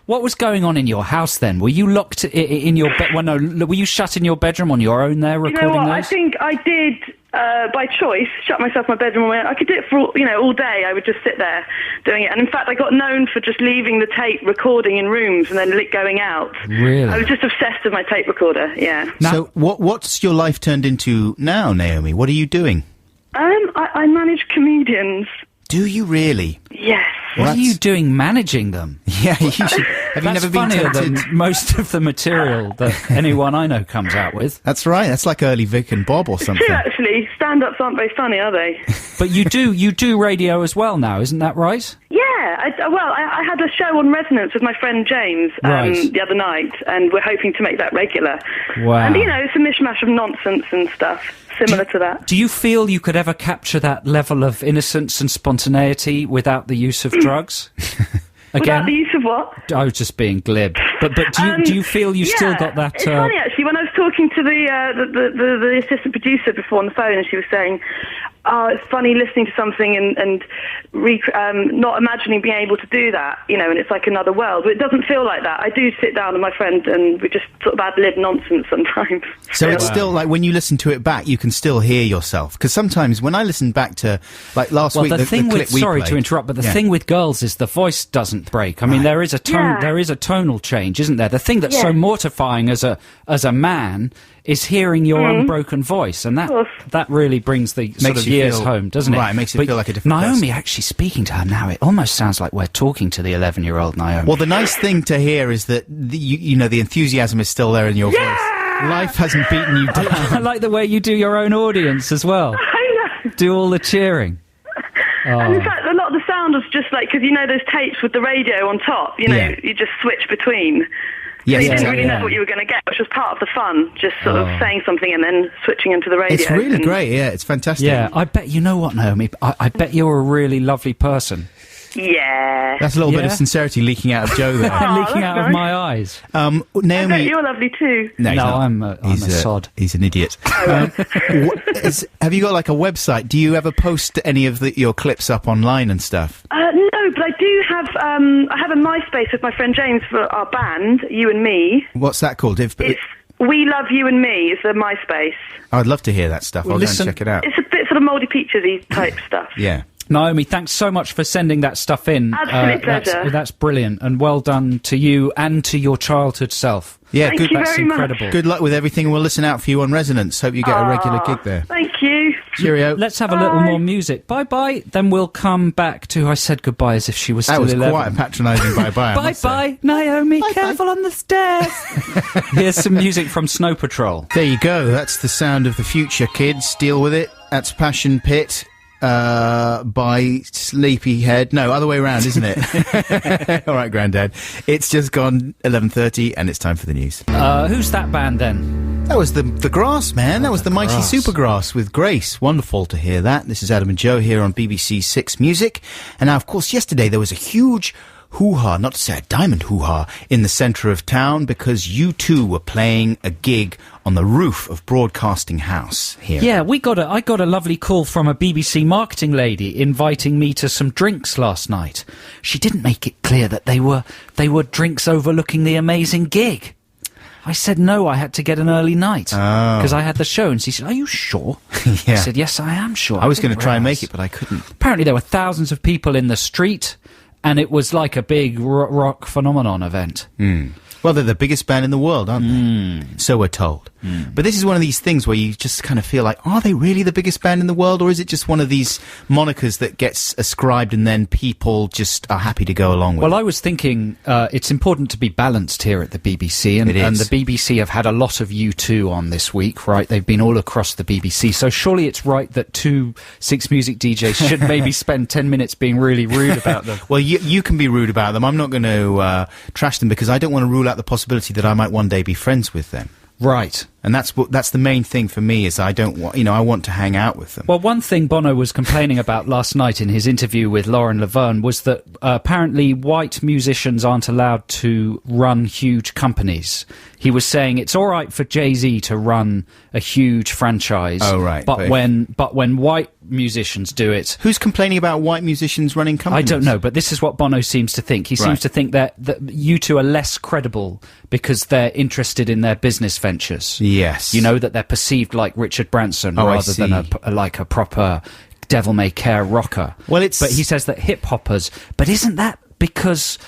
What was going on in your house then? Were you locked in your bed? Well, no. Were you shut in your bedroom on your own there recording You know what? those? I think I did, by choice, shut myself in my bedroom. I could do it for, all day. I would just sit there doing it. And in fact, I got known for just leaving the tape recording in rooms and then going out. Really? I was just obsessed with my tape recorder, yeah. So what's your life turned into now, Naomi? What are you doing? I manage comedians. Do you really? Yes. What are you doing managing them? Yeah, you should. Have you never been funnier tempted? than most of the material that anyone I know comes out with. That's right. That's like early Vic and Bob or It's something. true, actually. Stand-ups aren't very funny, are they? But you do radio as well now, isn't that right? Yeah, I had a show on Resonance with my friend James the other night, and we're hoping to make that regular. Wow. And, it's a mishmash of nonsense and stuff similar to that. Do you feel you could ever capture that level of innocence and spontaneity without the use of drugs? Again? Without the use of what? I was just being glib. But do you feel you still got that... It's funny, actually. When I was talking to the assistant producer before on the phone, and she was saying, it's funny listening to something and not imagining being able to do that, and it's like another world. But it doesn't feel like that. I do sit down with my friend and we just sort of ad-lib nonsense sometimes. So it's still like when you listen to it back, you can still hear yourself. Because sometimes when I listen back to, like last week, the clip we sorry played, to interrupt, but the thing with girls is the voice doesn't break. I mean, there is a tone, there is a tonal change, isn't there? The thing that's so mortifying as a man is hearing your unbroken voice, and that really brings the sort of years home, doesn't it? Right, it makes it feel like a different Naomi, person. actually speaking to her now, it almost sounds like we're talking to the 11-year-old Naomi. Well, the nice thing to hear is that the enthusiasm is still there in your voice. Life hasn't beaten you down. I like the way you do your own audience as well. I know. Do all the cheering. And in fact, a lot of the sound was just like, because those tapes with the radio on top, you just switch between. Yes, so you didn't really know what you were going to get, which was part of the fun, just sort of saying something and then switching into the radio. It's really great, it's fantastic. Yeah, I bet, you know what, Naomi, I bet you're a really lovely person. Yeah. That's a little bit of sincerity leaking out of Joe there. Leaking out of my eyes. Naomi... I bet you're lovely too. No, I'm a sod. He's an idiot. Have you got like a website? Do you ever post any of your clips up online and stuff? No, but I do have I have a MySpace with my friend James for our band, You and Me. What's that called? It's We Love You and Me is the MySpace. I'd love to hear that stuff. I'll go and check it out. It's a bit sort of Mouldy Peaches-y type stuff. Yeah. Naomi, thanks so much for sending that stuff in. Absolute pleasure. That's brilliant, and well done to you and to your childhood self. Yeah, Thank you that's very incredible. much. Good luck with everything. We'll listen out for you on Resonance. Hope you get a regular gig there. Thank you. Cheerio. Let's have a little more music. Bye-bye. Then we'll come back to I Said Goodbye as if she was still 11. That was quite a patronising bye-bye. Bye-bye, Naomi. Careful on the stairs. Here's some music from Snow Patrol. There you go. That's the sound of the future, kids. Deal with it. That's Passion Pit. By Sleepyhead. No, other way around, isn't it? All right, Grandad. It's just gone 11:30 and it's time for the news. Who's that band then? That was the Grass, man. That was the Mighty Supergrass with Grace. Wonderful to hear that. This is Adam and Joe here on BBC 6 Music. And now, of course, yesterday there was a huge hoo-ha, not to say a diamond hoo-ha, in the centre of town because U2 were playing a gig on the roof of Broadcasting House here. Yeah, I got a lovely call from a BBC marketing lady inviting me to some drinks last night. She didn't make it clear that they were drinks overlooking the amazing gig. I said no, I had to get an early night because I had the show, and she said, "Are you sure?" Yeah. I said, "Yes, I am sure." I was going to try and make it, but I couldn't. Apparently there were thousands of people in the street, and it was like a big rock phenomenon event. Well, they're the biggest band in the world, aren't they? So we're told. But this is one of these things where you just kind of feel like, are they really the biggest band in the world, or is it just one of these monikers that gets ascribed and then people just are happy to go along with? Well, I was thinking it's important to be balanced here at the BBC, and the BBC have had a lot of U2 on this week, right? They've been all across the BBC, so surely it's right that two Six Music DJs should maybe spend 10 minutes being really rude about them. Well, you can be rude about them. I'm not going to trash them because I don't want to rule out the possibility that I might one day be friends with them. Right. And that's the main thing for me is I don't want, I want to hang out with them. Well, one thing Bono was complaining about last night in his interview with Lauren Laverne was that apparently white musicians aren't allowed to run huge companies. He was saying it's all right for Jay-Z to run a huge franchise. Oh, right. But when white musicians do it... Who's complaining about white musicians running companies? I don't know, but this is what Bono seems to think. He seems to think that U2 are less credible because they're interested in their business ventures. Yes. That they're perceived like Richard Branson rather than a proper devil-may-care rocker. Well, But he says that hip-hoppers... But isn't that because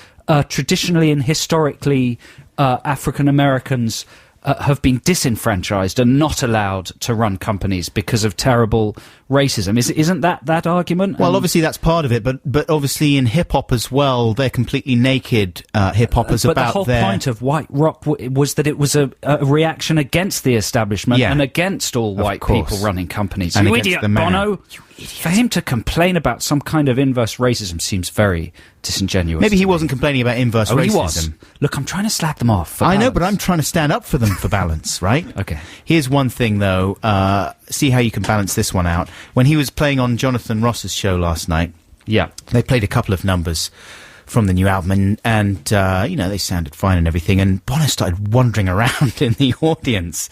traditionally and historically African Americans have been disenfranchised and not allowed to run companies because of terrible racism. Isn't that argument? Well, obviously that's part of it, but obviously in hip-hop as well, they're completely naked hip-hoppers but about the whole their... point of white rock was that it was a reaction against the establishment and against all white people running companies. And you against idiot, the man. Bono! For him to complain about some kind of inverse racism seems very disingenuous. Maybe he wasn't complaining about inverse racism. He was. Look, I'm trying to slag them off. I know, but I'm trying to stand up for them for balance, right? Okay. Here's one thing, though. See how you can balance this one out. When he was playing on Jonathan Ross's show last night, they played a couple of numbers from the new album, and they sounded fine and everything, and Bono started wandering around in the audience.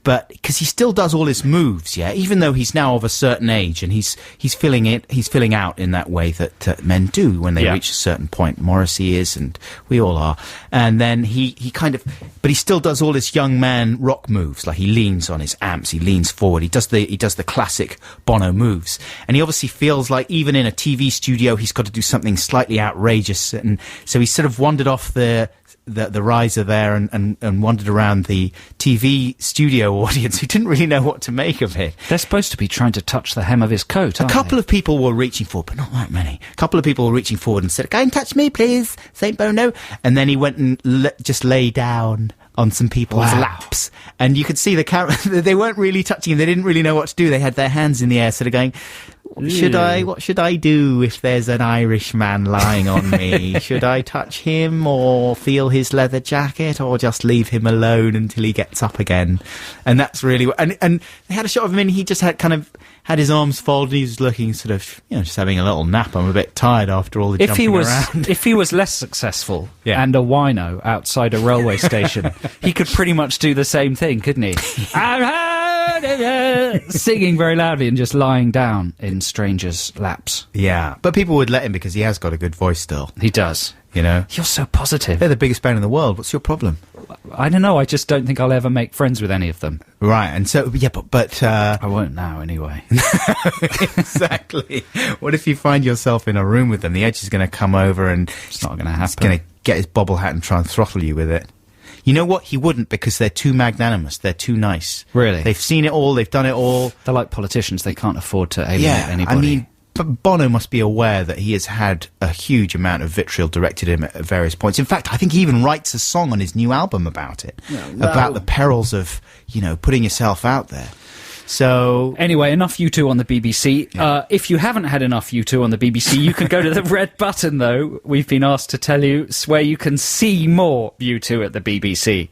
But because he still does all his moves, even though he's now of a certain age, and he's filling out in that way that men do when they reach a certain point. Morrissey is, and we all are. And then he but he still does all his young man rock moves. Like he leans on his amps, he leans forward, he does the classic Bono moves, and he obviously feels like even in a TV studio he's got to do something slightly outrageous, and so he sort of wandered off the riser there and wandered around the TV studio audience who didn't really know what to make of it. They're supposed to be trying to touch the hem of his coat, aren't A couple of people were reaching forward, but not that many. A couple of people were reaching forward and said, "Go and touch me, please, Saint Bono." And then he went and just lay down on some people's laps. And you could see the camera, they weren't really touching him. They didn't really know what to do. They had their hands in the air sort of going, what should I do if there's an Irish man lying on me? Should I touch him or feel his leather jacket or just leave him alone until he gets up again? And that's really and they had a shot of him and he just had his arms folded. He was looking sort of, just having a little nap. I'm a bit tired after all the jumping around. If he was less successful and a wino outside a railway station, he could pretty much do the same thing, couldn't he? Singing very loudly and just lying down in strangers' laps. Yeah, but people would let him because he has got a good voice still. He does. You're so positive. They're the biggest band in the world. What's your problem? I don't know. I just don't think I'll ever make friends with any of them. Right, and so, but I won't now, anyway. Exactly. What if you find yourself in a room with them? The Edge is going to come over and... It's not going to happen. He's going to get his bobble hat and try and throttle you with it. You know what? He wouldn't, because they're too magnanimous. They're too nice. Really? They've seen it all. They've done it all. They're like politicians. They can't afford to alienate anybody. I mean, but Bono must be aware that he has had a huge amount of vitriol directed at him at various points. In fact, I think he even writes a song on his new album about it. About the perils of, putting yourself out there. So anyway, enough U2 on the BBC. If you haven't had enough U2 on the BBC, you can go to the red button, though. We've been asked to tell you where you can see more U2 at the BBC.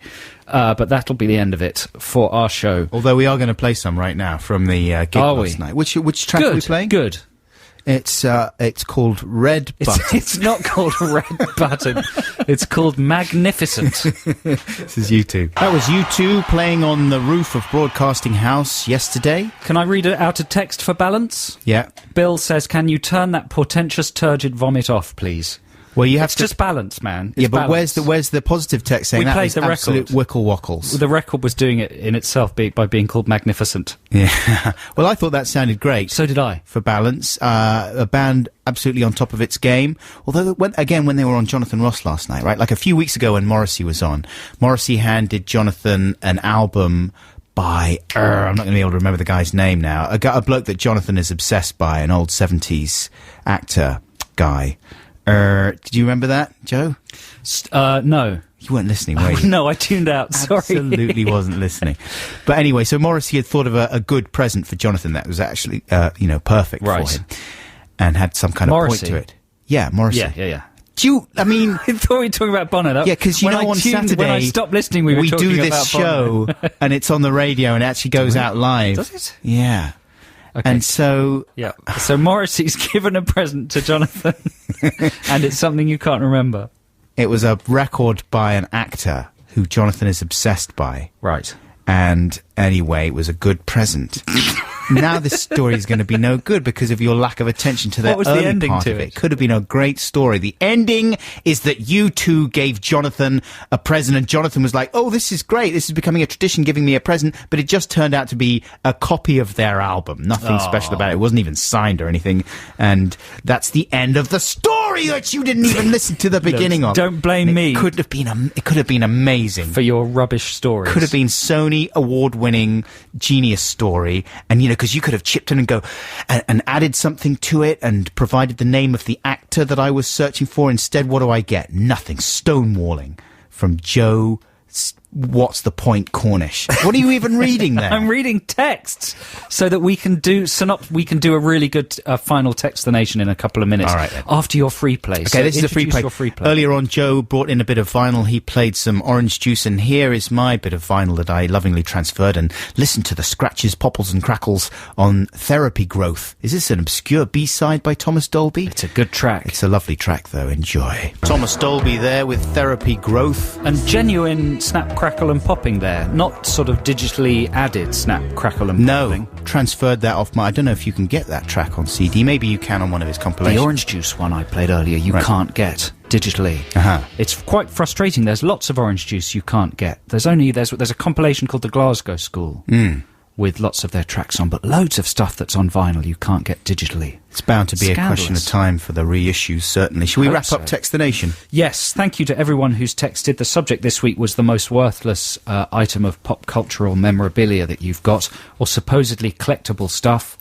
But that'll be the end of it for our show. Although we are going to play some right now from the gig last night. Which track are we playing? Good. It's called Red Button. It's not called Red Button. It's called Magnificent. This is U2. That was U2 playing on the roof of Broadcasting House yesterday. Can I read it out a text for balance? Yeah. Bill says, "Can you turn that portentous turgid vomit off, please?" Well, you have it's just balance, man. It's yeah, but balance. where's the positive text saying we that played is the absolute record. wickle-wackles? The record was doing it in itself by being called Magnificent. Yeah. Well, I thought that sounded great. So did I. For balance. A band absolutely on top of its game. Although, when they were on Jonathan Ross last night, right? Like a few weeks ago when Morrissey was on, Morrissey handed Jonathan an album by, I'm not going to be able to remember the guy's name now, a bloke that Jonathan is obsessed by, an old 70s actor guy. Did you remember that, Joe? No. You weren't listening, were you? No, I tuned out, sorry. Absolutely wasn't listening. But anyway, so Morrissey had thought of a good present for Jonathan that was actually, perfect for him. And had some kind of point to it. Yeah, Morrissey. Yeah. I thought we were talking about Bono. Yeah, because on Saturday, when I stopped listening, we do this show, and it's on the radio, and it actually goes out live. Does it? Yeah. Okay. And so... Yeah. So Morrissey's given a present to Jonathan, and it's something you can't remember. It was a record by an actor who Jonathan is obsessed by. Right. And anyway, it was a good present. Now this story is going to be no good because of your lack of attention to the early ending part of it. It could have been a great story. The ending is that U2 gave Jonathan a present, and Jonathan was like, "Oh, this is great. This is becoming a tradition, giving me a present." But it just turned out to be a copy of their album. Nothing special about it. It wasn't even signed or anything. And that's the end of the story. story that you didn't even listen to the beginning of. Don't blame me. It could have been amazing. For your rubbish stories. Could have been Sony award-winning genius story, and because you could have chipped in and go and added something to it and provided the name of the actor that I was searching for. Instead, what do I get? Nothing. Stonewalling from Joe. What's the point, Cornish? What are you even reading there? I'm reading texts so that we can do a really good final Textination in a couple of minutes. All right, then. After your free play. Okay, so this is a free play. Earlier on, Joe brought in a bit of vinyl. He played some Orange Juice, and here is my bit of vinyl that I lovingly transferred and listened to the scratches, popples and crackles on Therapy Growth. Is this an obscure B-side by Thomas Dolby? It's a good track. It's a lovely track, though. Enjoy. Thomas Dolby there with Therapy Growth. And genuine snap, crackle and popping there. Not sort of digitally added snap, crackle and popping. No, transferred that off I don't know if you can get that track on CD. Maybe you can on one of his compilations. The Orange Juice one I played earlier, you can't get digitally. Uh-huh. It's quite frustrating. There's lots of Orange Juice you can't get. There's a compilation called the Glasgow School with lots of their tracks on, but loads of stuff that's on vinyl you can't get digitally. It's bound to be a question of time for the reissues, certainly. Shall we wrap up Textination? Yes, thank you to everyone who's texted. The subject this week was the most worthless item of pop cultural memorabilia that you've got, or supposedly collectible stuff.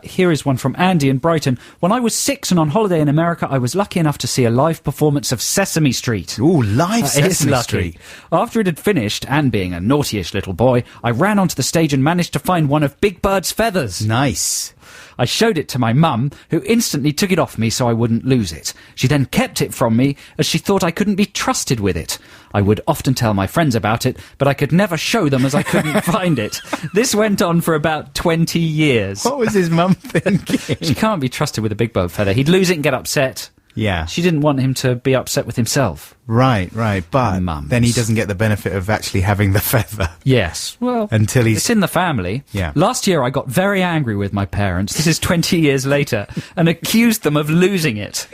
Here is one from Andy in Brighton. When I was 6 and on holiday in America, I was lucky enough to see a live performance of Sesame Street. Ooh, live Sesame Street. After it had finished, and being a naughtyish little boy, I ran onto the stage and managed to find one of Big Bird's feathers. Nice. I showed it to my mum, who instantly took it off me so I wouldn't lose it. She then kept it from me, as she thought I couldn't be trusted with it. I would often tell my friends about it, but I could never show them as I couldn't find it. This went on for about 20 years. What was his mum thinking? She can't be trusted with a Big Bird feather. He'd lose it and get upset. Yeah. She didn't want him to be upset with himself. Right. But then he doesn't get the benefit of actually having the feather. Yes. Well, until it's in the family. Yeah. Last year I got very angry with my parents, this is 20 years later, and accused them of losing it.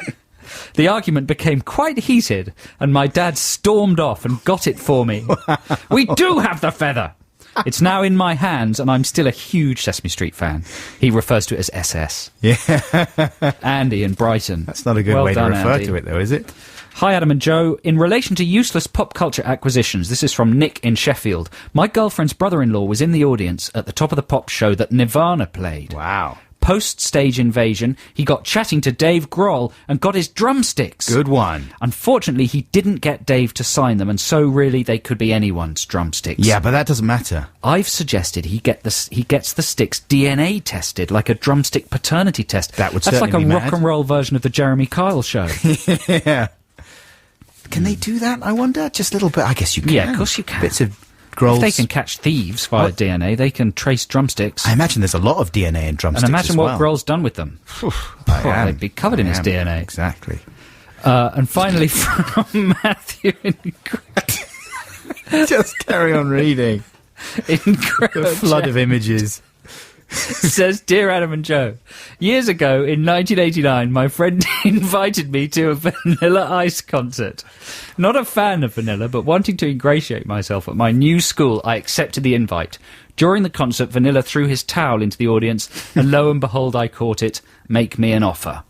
The argument became quite heated, and my dad stormed off and got it for me. We do have the feather! It's now in my hands, and I'm still a huge Sesame Street fan. He refers to it as SS. Yeah. Andy in Brighton. That's not a good way to refer to it, though, is it? Hi, Adam and Joe. In relation to useless pop culture acquisitions, this is from Nick in Sheffield. My girlfriend's brother-in-law was in the audience at the Top of the Pops show that Nirvana played. Wow. Post-stage invasion, he got chatting to Dave Grohl and got his drumsticks. Good one. Unfortunately, he didn't get Dave to sign them, and so really they could be anyone's drumsticks. Yeah, but that doesn't matter. I've suggested he gets the sticks DNA tested, like a drumstick paternity test. That's like a rock and roll version of the Jeremy Kyle show. Yeah. Can they do that, I wonder? Just a little bit. I guess you can. Yeah, of course you can. Bits of Grohl's. If they can catch thieves via DNA, they can trace drumsticks. I imagine there's a lot of DNA in drumsticks. And imagine as what Grohl's done with them. They'd be covered in his DNA. Exactly. And finally, from Matthew in Just carry on reading. Incredible. The flood of images. Says, Dear Adam and Joe, years ago in 1989, my friend invited me to a Vanilla Ice concert. Not a fan of Vanilla, but wanting to ingratiate myself at my new school, I accepted the invite. During the concert, Vanilla threw his towel into the audience, and lo and behold, I caught it. Make me an offer.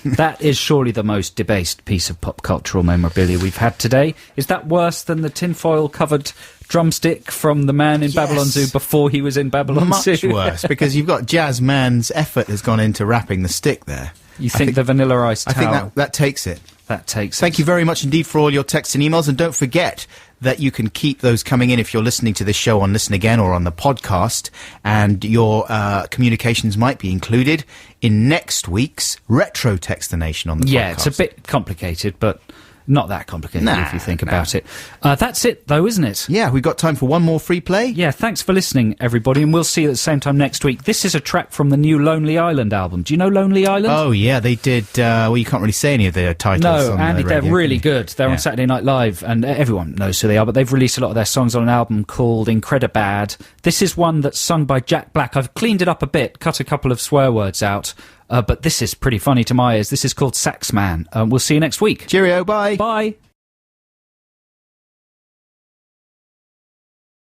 That is surely the most debased piece of pop cultural memorabilia we've had today. Is that worse than the tinfoil-covered drumstick from the man in Babylon Zoo before he was in Babylon Zoo? Much worse, because you've got Jazz Man's effort has gone into wrapping the stick there. You think the Vanilla Ice towel... I think that takes it. That takes Thank you very much indeed for all your texts and emails, and don't forget that you can keep those coming in if you're listening to this show on Listen Again or on the podcast, and your communications might be included in next week's Retro Textination on the podcast. Yeah, it's a bit complicated, but not that complicated if you think about it. That's it, though, isn't it? Yeah, we've got time for one more free play. Yeah, thanks for listening, everybody, and we'll see you at the same time next week. This is a track from the new Lonely Island album. Do you know Lonely Island? Oh, yeah, they did... well, you can't really say any of their titles No, on Andy, the they're radio. really good. They're on Saturday Night Live, and everyone knows who they are, but they've released a lot of their songs on an album called Incredibad. This is one that's sung by Jack Black. I've cleaned it up a bit, cut a couple of swear words out, but this is pretty funny to my ears. This is called Saxman. We'll see you next week. Cheerio, bye. Bye.